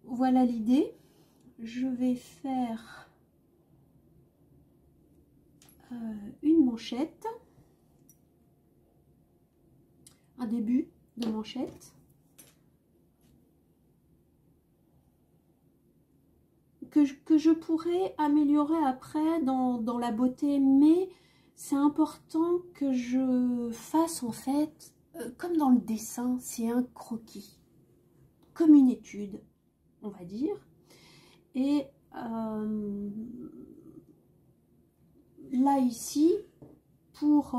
Voilà l'idée. Je vais faire une manchette. Un début de manchette. Que je pourrais améliorer après dans la beauté, mais c'est important que je fasse en fait, comme dans le dessin, c'est un croquis, comme une étude, on va dire. Et là ici, pour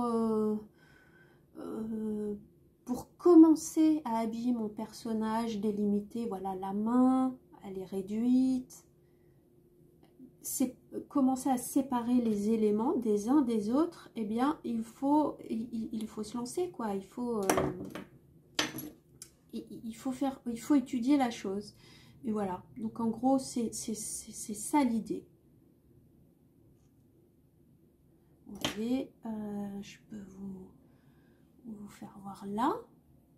commencer à habiller mon personnage, délimiter, voilà, la main, elle est réduite. C'est commencer à séparer les éléments des uns des autres, eh bien il faut se lancer quoi, il faut étudier la chose. Et voilà, donc en gros c'est ça l'idée. Vous voyez, je peux vous faire voir là,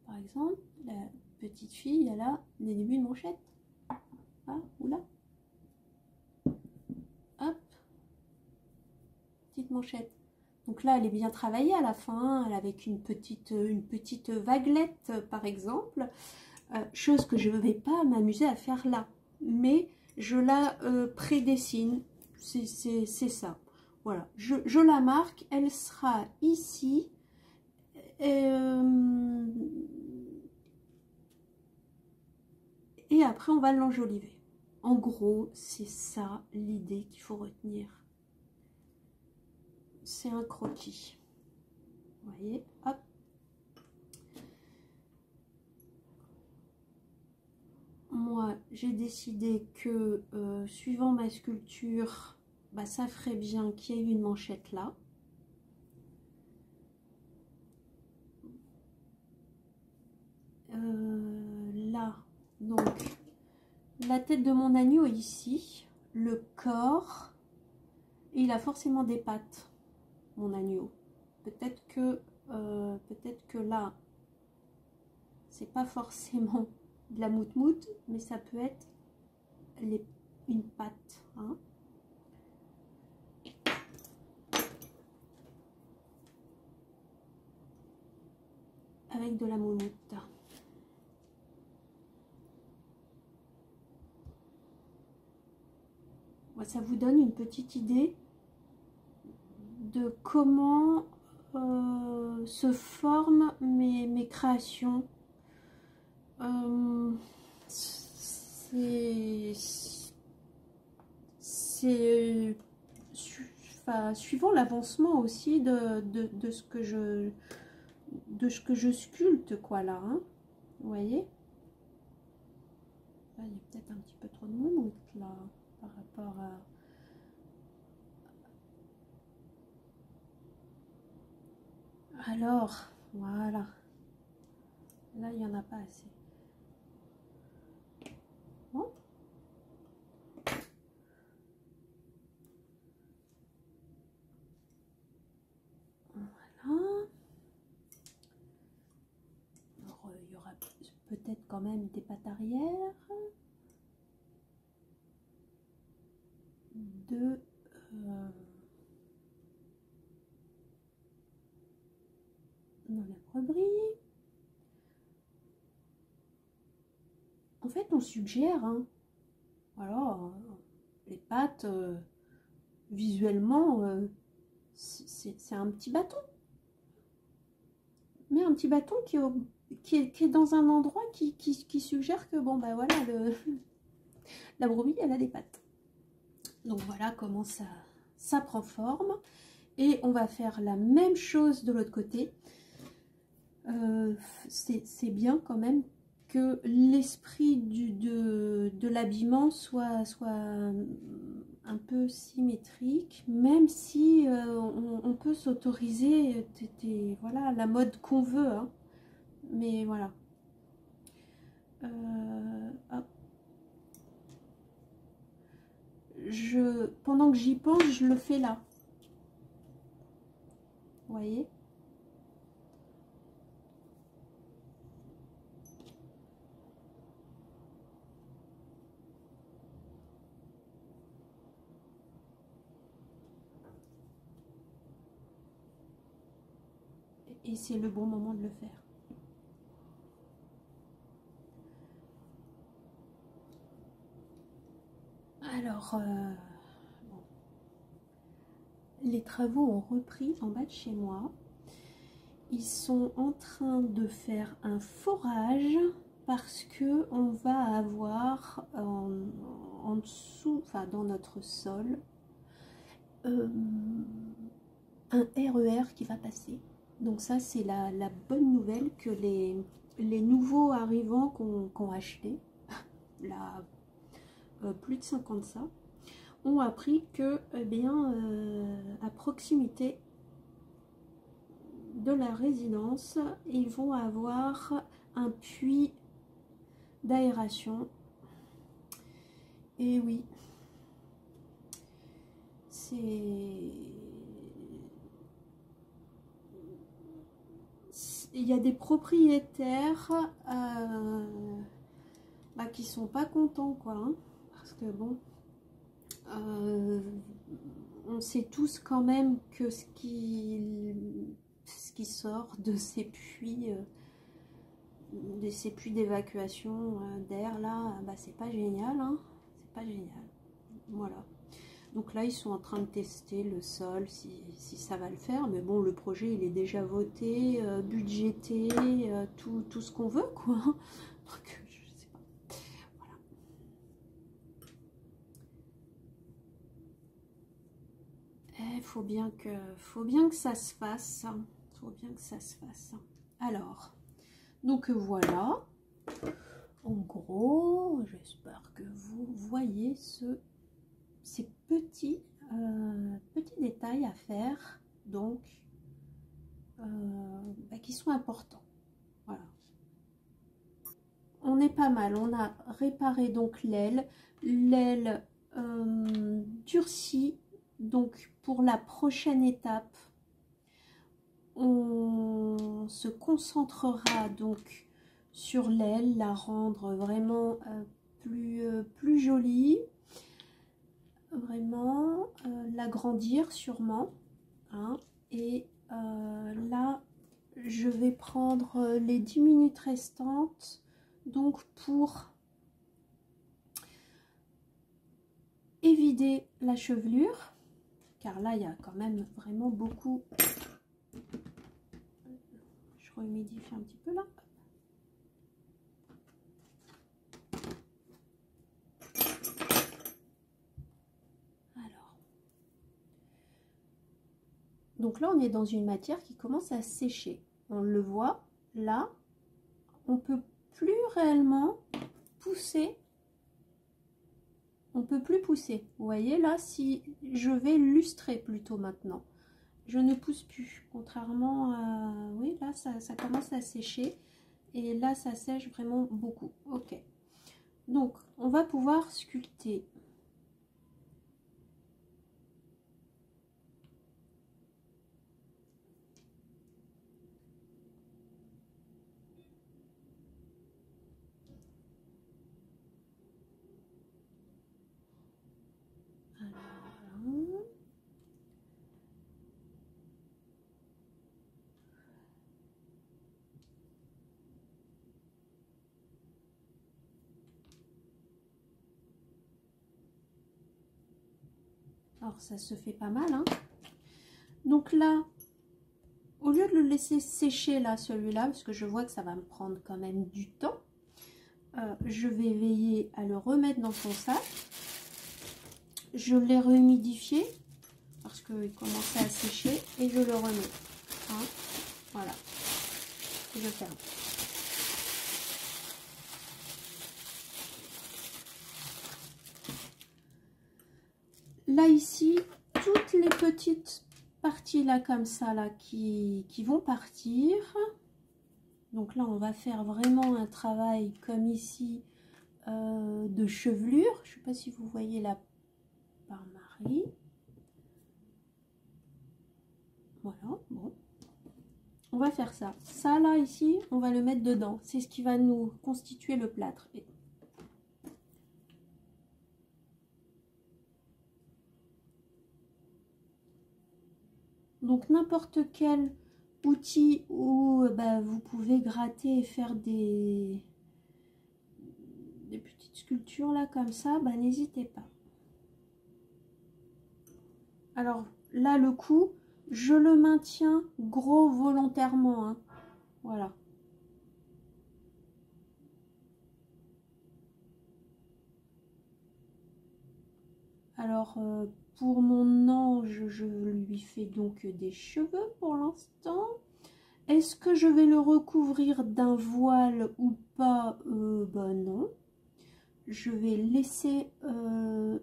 par exemple, la petite fille, elle a des débuts de manchette. Ah, ou là. Hop, petite manchette. Donc là, elle est bien travaillée à la fin, elle avec une petite vaguelette, par exemple. Chose que je ne vais pas m'amuser à faire là. Mais je la prédessine. C'est ça. Voilà. Je la marque. Elle sera ici. Et après, on va l'enjoliver. En gros, c'est ça l'idée qu'il faut retenir. C'est un croquis. Vous voyez, hop. Moi, j'ai décidé que, suivant ma sculpture, bah, ça ferait bien qu'il y ait une manchette là. Là, donc, la tête de mon agneau ici, le corps, et il a forcément des pattes, mon agneau. Peut-être que là, c'est pas forcément de la moute-moute, mais ça peut être une patte. Hein. avec de la moumoute. Ça vous donne une petite idée de comment se forment mes créations. C'est suivant l'avancement aussi de ce que je sculpte, quoi, là, hein. Vous voyez, là, il y a peut-être un petit peu trop de moumoute là par rapport à... Alors, voilà. Là, il n'y en a pas assez. Bon. Voilà. Alors, il y aura peut-être quand même des pattes arrière. De... dans la broderie. En fait, on suggère, hein. Voilà, les pattes, visuellement, c'est un petit bâton. Mais un petit bâton qui est dans un endroit qui suggère que, bon, bah voilà, la brebis, elle a des pattes. Donc voilà comment ça prend forme. Et on va faire la même chose de l'autre côté. C'est bien quand même que l'esprit de l'habillement soit un peu symétrique, même si on peut s'autoriser voilà, la mode qu'on veut, hein. Mais voilà. Hop. Pendant que j'y pense, je le fais là. Vous voyez? Et c'est le bon moment de le faire. Alors, bon. Les travaux ont repris en bas de chez moi. Ils sont en train de faire un forage parce que on va avoir en dessous, enfin dans notre sol, un RER qui va passer. Donc ça, c'est la bonne nouvelle que les nouveaux arrivants qu'on acheté, là, plus de 50 ça, ont appris que, eh bien, à proximité de la résidence, ils vont avoir un puits d'aération. Et oui, il y a des propriétaires qui sont pas contents, quoi, hein, parce que bon, on sait tous quand même que ce qui sort de ces puits d'évacuation d'air là, c'est pas génial, hein, c'est pas génial. Voilà. Donc là, ils sont en train de tester le sol, si ça va le faire. Mais bon, le projet, il est déjà voté, budgété, tout ce qu'on veut, quoi. Donc, je sais pas. Voilà. Faut bien que ça se fasse. Faut bien que ça se fasse. Alors, donc voilà. En gros, j'espère que vous voyez ces petits détails à faire, donc qui sont importants. Voilà. On est pas mal. On a réparé donc l'aile durcie. Donc pour la prochaine étape, on se concentrera donc sur l'aile, la rendre vraiment plus jolie. Vraiment l'agrandir sûrement, hein, et là je vais prendre les 10 minutes restantes donc pour évider la chevelure, car là il y a quand même vraiment beaucoup. Je humidifie un petit peu là. Alors, donc là on est dans une matière qui commence à sécher. On le voit là, on peut plus réellement pousser. On peut plus pousser. Vous voyez là, si je vais lustrer plutôt maintenant, je ne pousse plus. Contrairement à, oui, là ça commence à sécher et là ça sèche vraiment beaucoup. Ok. Donc on va pouvoir sculpter. Alors ça se fait pas mal, hein. Donc là, au lieu de le laisser sécher là, celui-là, parce que je vois que ça va me prendre quand même du temps, je vais veiller à le remettre dans son sac. Je l'ai rehumidifié parce qu'il commençait à sécher et je le remets. Hein, voilà. Et je ferme. Là ici, toutes les petites parties là comme ça là qui vont partir. Donc là on va faire vraiment un travail comme ici de chevelure. Je ne sais pas si vous voyez là par Marie. Voilà, bon. On va faire ça. Ça là ici, on va le mettre dedans. C'est ce qui va nous constituer le plâtre. Donc n'importe quel outil où vous pouvez gratter et faire des petites sculptures là comme ça, n'hésitez pas. Alors là le coup, je le maintiens gros volontairement, hein. Voilà. Alors pour mon ange, je lui fais donc des cheveux pour l'instant. Est-ce que je vais le recouvrir d'un voile ou pas? Non. Je vais laisser,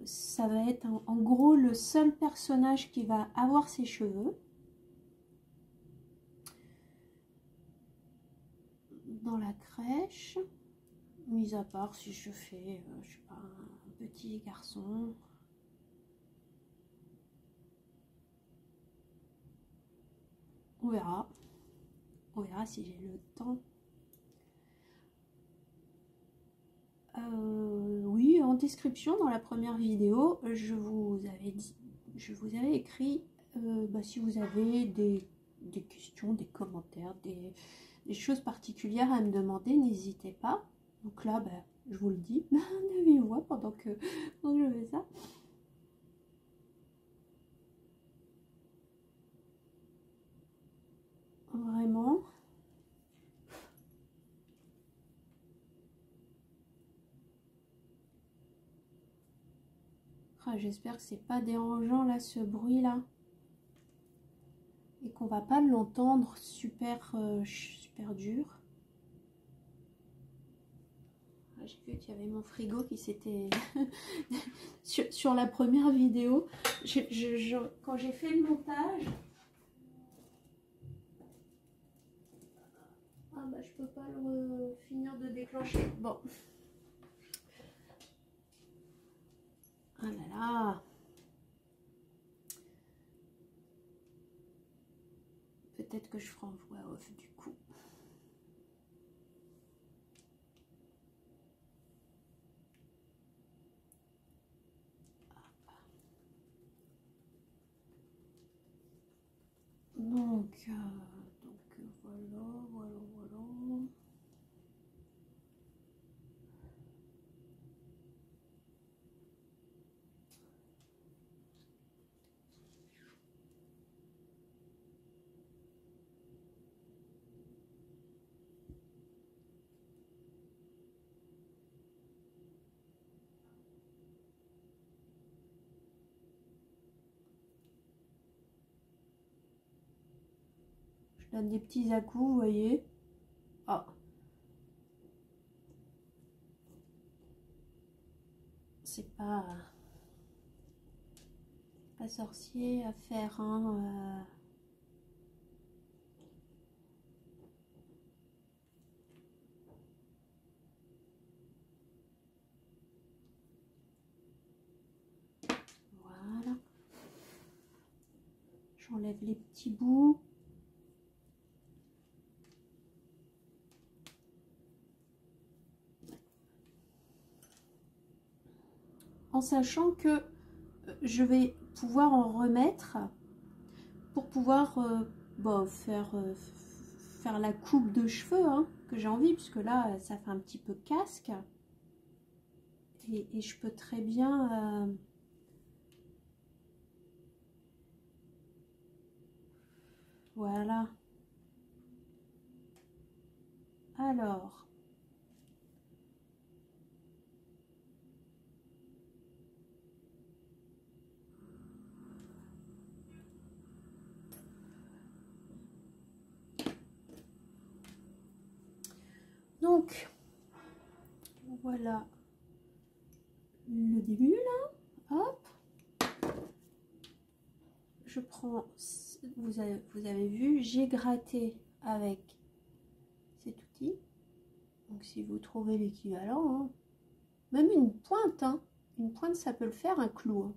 ça va être en gros le seul personnage qui va avoir ses cheveux. Dans la crèche, mis à part si je fais, je sais pas, un petit garçon. On verra. On verra si j'ai le temps. Oui, en description, dans la première vidéo, je vous avais écrit si vous avez des questions, des commentaires, des choses particulières à me demander, n'hésitez pas. Donc là, je vous le dis, de vive voix pendant que je fais ça. Vraiment. Ah, j'espère que c'est pas dérangeant là, ce bruit là. Et qu'on va pas l'entendre super, super dur. J'ai vu qu'il y avait mon frigo qui s'était... sur la première vidéo, quand j'ai fait le montage... je peux pas le finir de déclencher. Bon. Ah là là. Peut-être que je ferai en voix off du coup. Donc voilà. donne des petits à-coups, vous voyez. Oh. C'est pas sorcier à faire, hein. Voilà. J'enlève les petits bouts. En sachant que je vais pouvoir en remettre pour pouvoir faire la coupe de cheveux, hein, que j'ai envie, puisque là ça fait un petit peu casque et je peux très bien voilà. Alors donc voilà le début là. Hop, je prends, vous avez vu, j'ai gratté avec cet outil. Donc si vous trouvez l'équivalent, hein, même une pointe, hein, une pointe ça peut le faire, un clou, hein.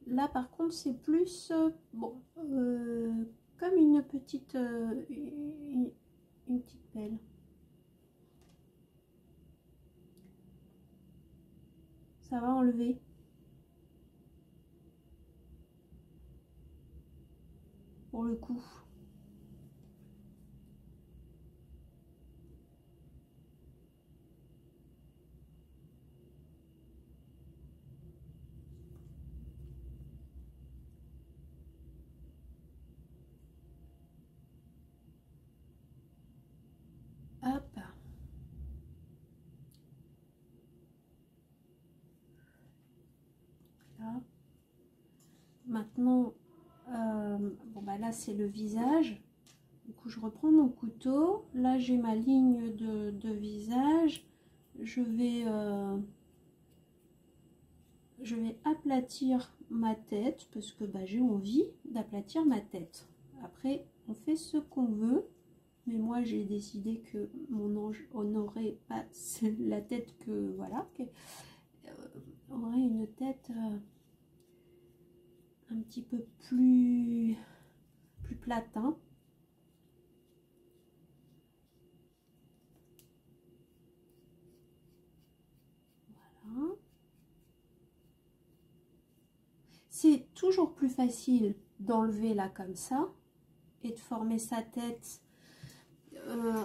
Là par contre c'est plus comme une petite une petite pelle. Ça va enlever. Pour le coup. Hop. Là. Maintenant, bon bah là c'est le visage. Du coup je reprends mon couteau. Là j'ai ma ligne de visage. Je vais aplatir ma tête parce que bah, j'ai envie d'aplatir ma tête. Après on fait ce qu'on veut. Mais moi j'ai décidé que mon ange n'aurait pas la tête que voilà, aurait une tête un petit peu plus plate, hein. Voilà. C'est toujours plus facile d'enlever là comme ça et de former sa tête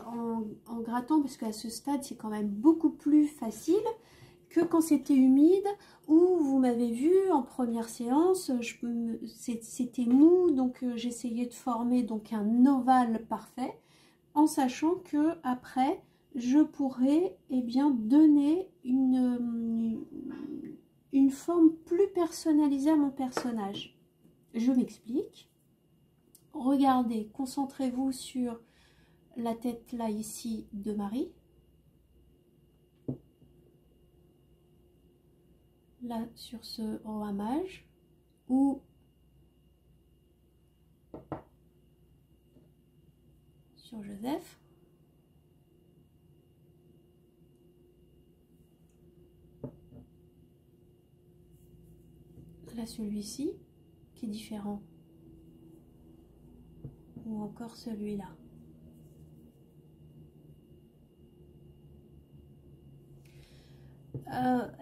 en grattant, parce qu'à ce stade c'est quand même beaucoup plus facile que quand c'était humide, où vous m'avez vu en première séance, c'était mou, donc j'essayais de former donc un ovale parfait, en sachant que après je pourrais bien donner une forme plus personnalisée à mon personnage. Je m'explique. Regardez, concentrez-vous sur la tête là ici de Marie. Là sur ce roi mage ou sur Joseph. Là celui-ci qui est différent. Ou encore celui-là.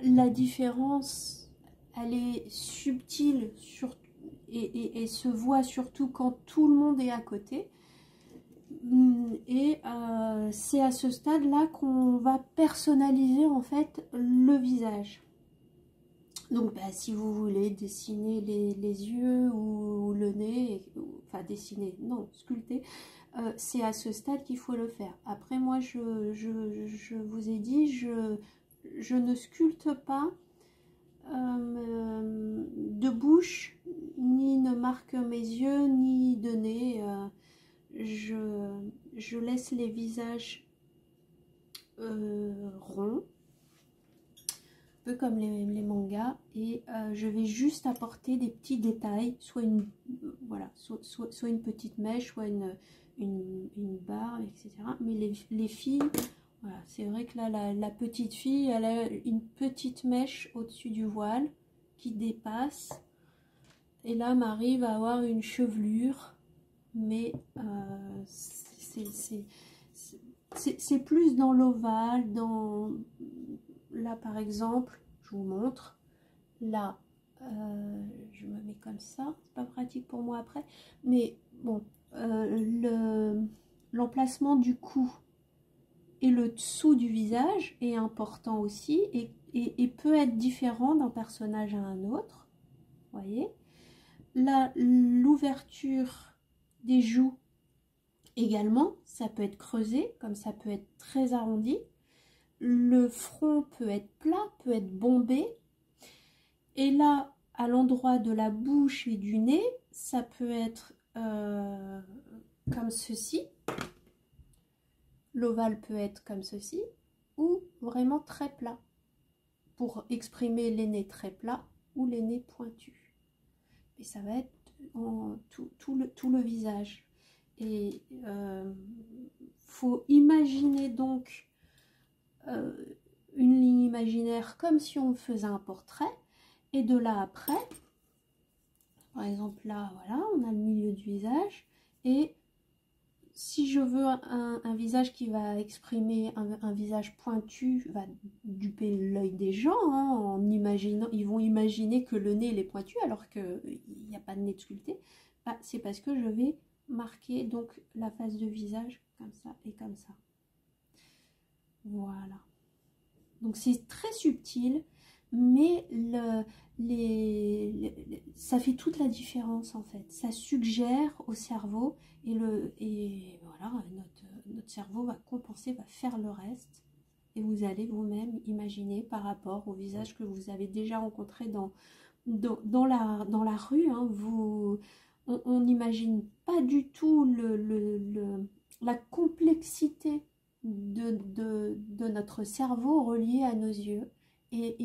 La différence, elle est subtile et se voit surtout quand tout le monde est à côté. Et c'est à ce stade-là qu'on va personnaliser en fait le visage. Donc bah, si vous voulez dessiner les yeux ou le nez, enfin dessiner, non, sculpter, c'est à ce stade qu'il faut le faire. Après moi je vous ai dit, je ne sculpte pas de bouche, ni ne marque mes yeux, ni de nez. je laisse les visages ronds, un peu comme les mangas, et je vais juste apporter des petits détails, soit une, voilà, soit une petite mèche, soit une barbe, etc. Mais les filles, voilà, c'est vrai que là, la petite fille, elle a une petite mèche au-dessus du voile qui dépasse. Et là, Marie va avoir une chevelure, mais c'est plus dans l'ovale, là par exemple, je vous montre, là, je me mets comme ça, c'est pas pratique pour moi après, mais bon, l'emplacement du cou et le dessous du visage est important aussi, et peut être différent d'un personnage à un autre, voyez. Là, l'ouverture des joues également, ça peut être creusé, comme ça peut être très arrondi. Le front peut être plat, peut être bombé. Et là, à l'endroit de la bouche et du nez, ça peut être comme ceci. L'ovale peut être comme ceci, ou vraiment très plat, pour exprimer les nez très plats ou les nez pointus. Et ça va être en tout le visage. Et faut imaginer donc une ligne imaginaire comme si on faisait un portrait, et de là après, par exemple là, voilà, on a le milieu du visage, et si je veux un visage qui va exprimer un visage pointu, va duper l'œil des gens, hein, en imaginant, ils vont imaginer que le nez il est pointu alors qu'il n'y a pas de nez de sculpté. Bah, c'est parce que je vais marquer donc la face de visage comme ça et comme ça. Voilà. Donc c'est très subtil, mais ça fait toute la différence en fait. Ça suggère au cerveau, et voilà, notre cerveau va compenser, va faire le reste. Et vous allez vous-même imaginer par rapport au visage que vous avez déjà rencontré dans la rue. Hein, on n'imagine pas du tout la complexité de notre cerveau relié à nos yeux, et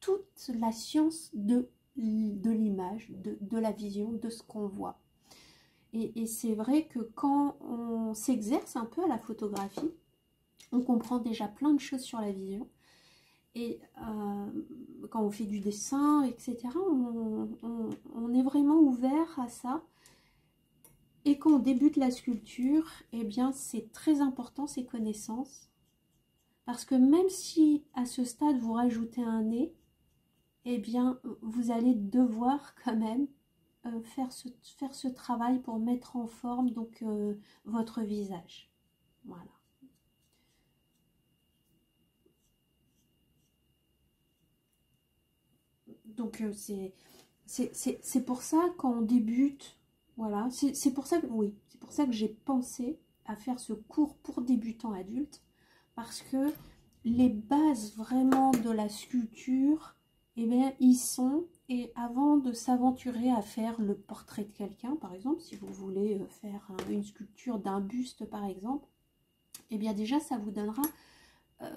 toute la science de l'image, de la vision, de ce qu'on voit. Et c'est vrai que quand on s'exerce un peu à la photographie, on comprend déjà plein de choses sur la vision. Et quand on fait du dessin, etc., on est vraiment ouvert à ça. Et quand on débute la sculpture, eh bien, c'est très important ces connaissances. Parce que même si à ce stade vous rajoutez un nez, eh bien, vous allez devoir quand même faire ce travail pour mettre en forme donc votre visage. Voilà. Donc c'est pour ça quand on débute, voilà, c'est pour ça que oui, c'est pour ça que j'ai pensé à faire ce cours pour débutants adultes, parce que les bases vraiment de la sculpture, eh bien, ils sont, et avant de s'aventurer à faire le portrait de quelqu'un, par exemple, si vous voulez faire une sculpture d'un buste, par exemple, eh bien déjà, ça vous donnera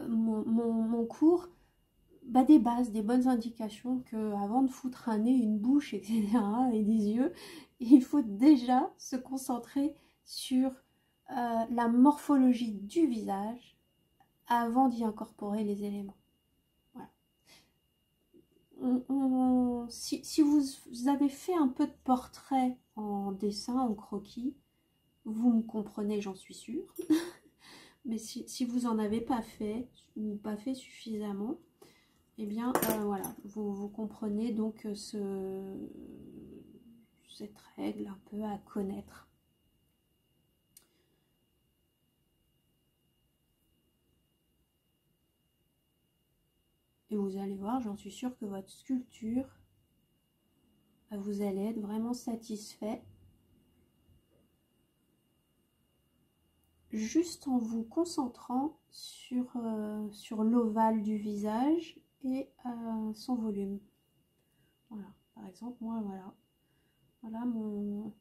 mon cours, bah, des bases, des bonnes indications que avant de foutre un nez, une bouche, etc., et des yeux, il faut déjà se concentrer sur la morphologie du visage avant d'y incorporer les éléments. Voilà. Si vous avez fait un peu de portrait en dessin, en croquis, vous me comprenez, j'en suis sûre. Mais si vous n'en avez pas fait, ou pas fait suffisamment, eh bien, voilà, vous comprenez donc cette règle un peu à connaître. Et vous allez voir, j'en suis sûre que votre sculpture, vous allez être vraiment satisfait. Juste en vous concentrant sur l'ovale du visage et son volume. Voilà, par exemple, moi, voilà mon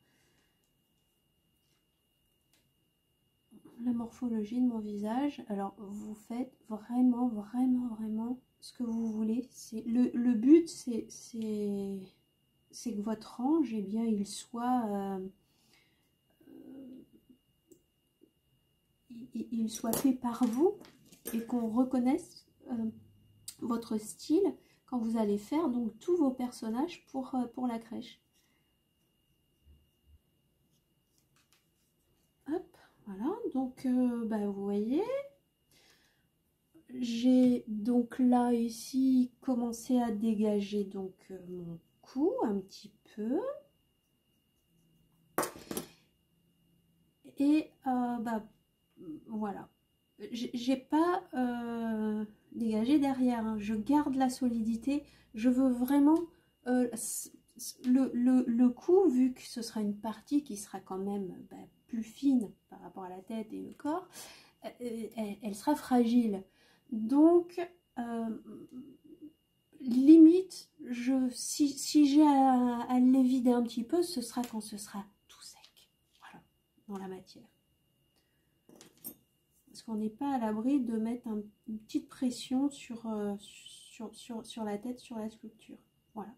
la morphologie de mon visage. Alors, vous faites vraiment, vraiment, vraiment ce que vous voulez. Le but, c'est que votre ange, eh bien, il soit fait par vous et qu'on reconnaisse votre style quand vous allez faire donc tous vos personnages pour la crèche. Hop, voilà, donc vous voyez, j'ai donc là ici commencé à dégager donc mon cou un petit peu. Et voilà, j'ai pas dégagé derrière, hein. Je garde la solidité, je veux vraiment le cou, vu que ce sera une partie qui sera quand même plus fine par rapport à la tête et le corps, elle sera fragile. Donc limite, si j'ai à les vider un petit peu, ce sera quand ce sera tout sec, voilà, dans la matière. Parce qu'on n'est pas à l'abri de mettre une petite pression sur la tête, sur la sculpture. Voilà.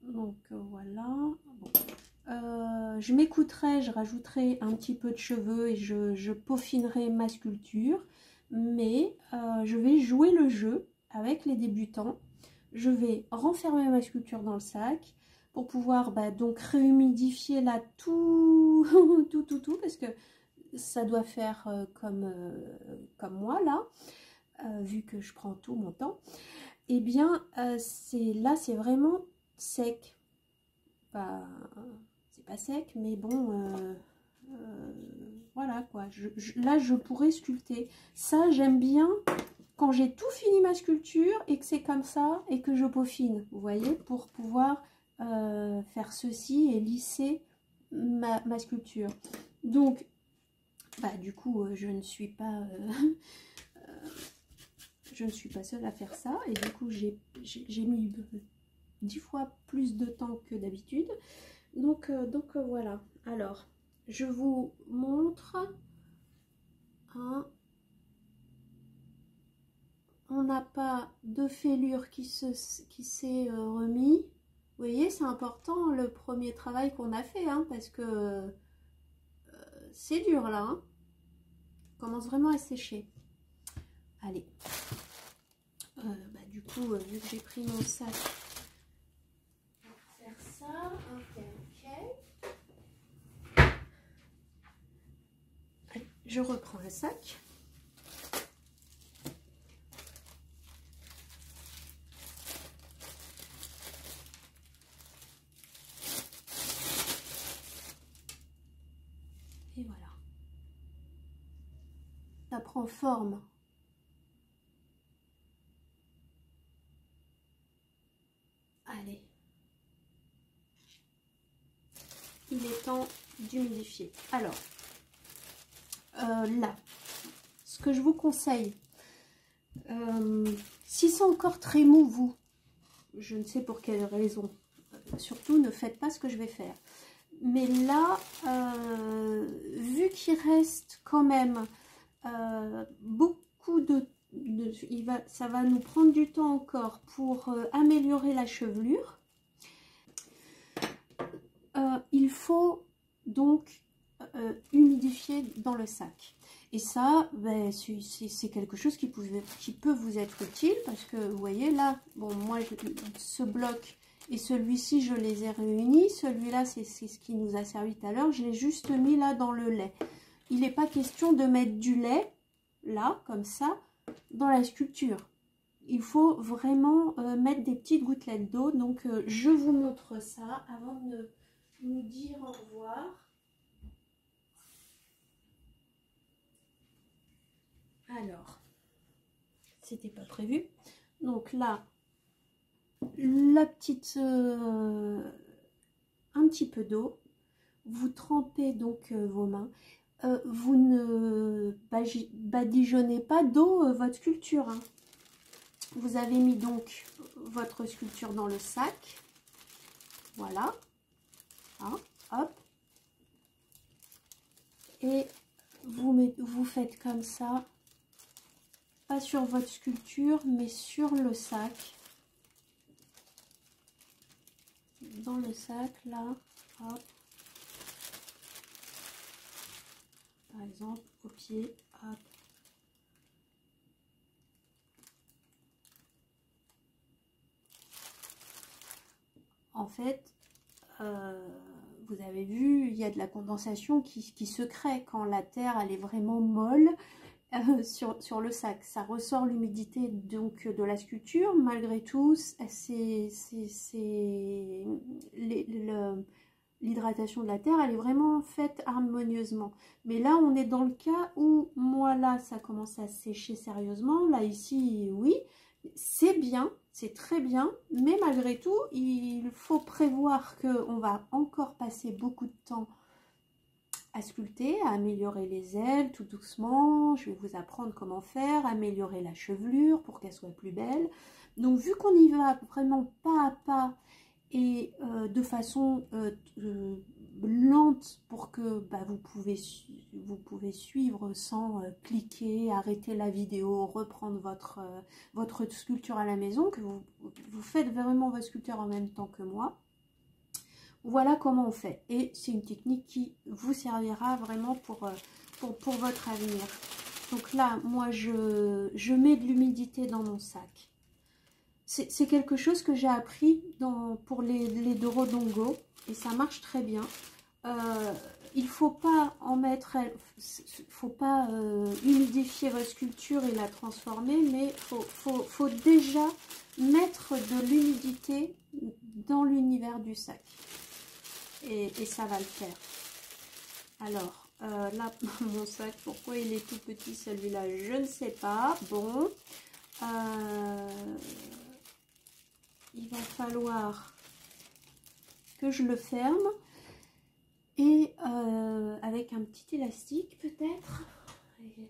Donc voilà. Bon. Je m'écouterai, je rajouterai un petit peu de cheveux et je peaufinerai ma sculpture. Mais je vais jouer le jeu avec les débutants. Je vais renfermer ma sculpture dans le sac pour pouvoir donc réhumidifier là tout, tout, parce que ça doit faire comme moi là, vu que je prends tout mon temps. Et bien là c'est vraiment sec. C'est pas sec, mais bon, voilà quoi. Là je pourrais sculpter. Ça j'aime bien quand j'ai tout fini ma sculpture et que c'est comme ça et que je peaufine, vous voyez, pour pouvoir faire ceci et lisser ma sculpture. Donc du coup je ne suis pas seule à faire ça, et du coup j'ai mis 10 fois plus de temps que d'habitude. Donc voilà. Alors je vous montre on n'a pas de fêlure qui s'est remis. Vous voyez, c'est important le premier travail qu'on a fait, hein, parce que c'est dur là, hein. On commence vraiment à sécher. Allez. Du coup, vu que j'ai pris mon sac, on va faire ça. Ok. Allez, je reprends le sac. Et voilà. Ça prend forme. Allez. Il est temps d'humidifier. Alors, là, ce que je vous conseille, si c'est encore très mou, vous, je ne sais pour quelle raison, surtout ne faites pas ce que je vais faire. Mais là, vu qu'il reste quand même beaucoup ça va nous prendre du temps encore pour améliorer la chevelure. Il faut donc humidifier dans le sac. Et ça, c'est quelque chose qui peut vous être utile, parce que vous voyez là, bon, moi ce bloc et celui-ci je les ai réunis. Celui-là c'est ce qui nous a servi tout à l'heure, je l'ai juste mis là dans le lait. Il n'est pas question de mettre du lait là comme ça dans la sculpture. Il faut vraiment mettre des petites gouttelettes d'eau. Donc je vous montre ça avant de nous dire au revoir. Alors, c'était pas prévu. Donc là, la petite, un petit peu d'eau. Vous trempez donc vos mains. Vous ne badigeonnez pas d'eau votre sculpture, hein. Vous avez mis donc votre sculpture dans le sac. Voilà. Hein, hop. Et vous faites comme ça, pas sur votre sculpture, mais sur le sac. Dans le sac, là, hop. Par exemple, au pied, hop. En fait, vous avez vu, il y a de la condensation qui se crée quand la terre elle est vraiment molle sur le sac. Ça ressort l'humidité donc de la sculpture. Malgré tout, l'hydratation de la terre, elle est vraiment faite harmonieusement. Mais là, on est dans le cas où, moi, là, ça commence à sécher sérieusement. Là, ici, oui, c'est bien, c'est très bien. Mais malgré tout, il faut prévoir qu'on va encore passer beaucoup de temps à sculpter, à améliorer les ailes tout doucement. Je vais vous apprendre comment faire, améliorer la chevelure pour qu'elle soit plus belle. Donc, vu qu'on y va vraiment pas à pas, et de façon lente pour que vous pouvez suivre sans cliquer, arrêter la vidéo, reprendre votre sculpture à la maison, que vous faites vraiment votre sculpture en même temps que moi. Voilà comment on fait. Et c'est une technique qui vous servira vraiment pour votre avenir. Donc là, moi, je mets de l'humidité dans mon sac. C'est quelque chose que j'ai appris pour les Dorodongo et ça marche très bien. Il ne faut pas en mettre, faut pas humidifier votre sculpture et la transformer, mais faut déjà mettre de l'humidité dans l'univers du sac. Et ça va le faire. Alors, là, mon sac, pourquoi il est tout petit celui-là, je ne sais pas. Bon. Il va falloir que je le ferme et avec un petit élastique peut-être. Ah oui.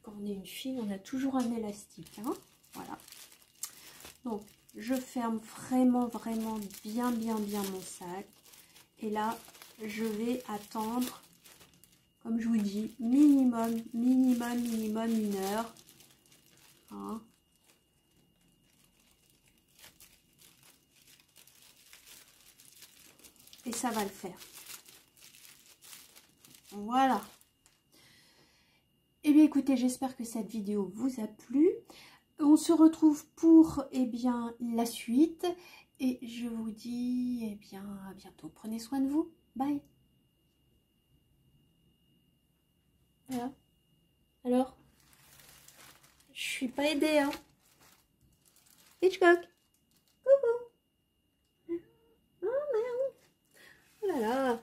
Quand on est une fille, on a toujours un élastique. Hein, voilà. Donc je ferme vraiment bien mon sac. Et là, je vais attendre, comme je vous dis, minimum 1 heure. Hein. Et ça va le faire. Voilà. Eh bien écoutez, j'espère que cette vidéo vous a plu. On se retrouve pour la suite. Et je vous dis à bientôt. Prenez soin de vous. Bye. Voilà. Alors, je suis pas aidée, hein. Hitchcock. Coucou. Oh merde. Oh là là.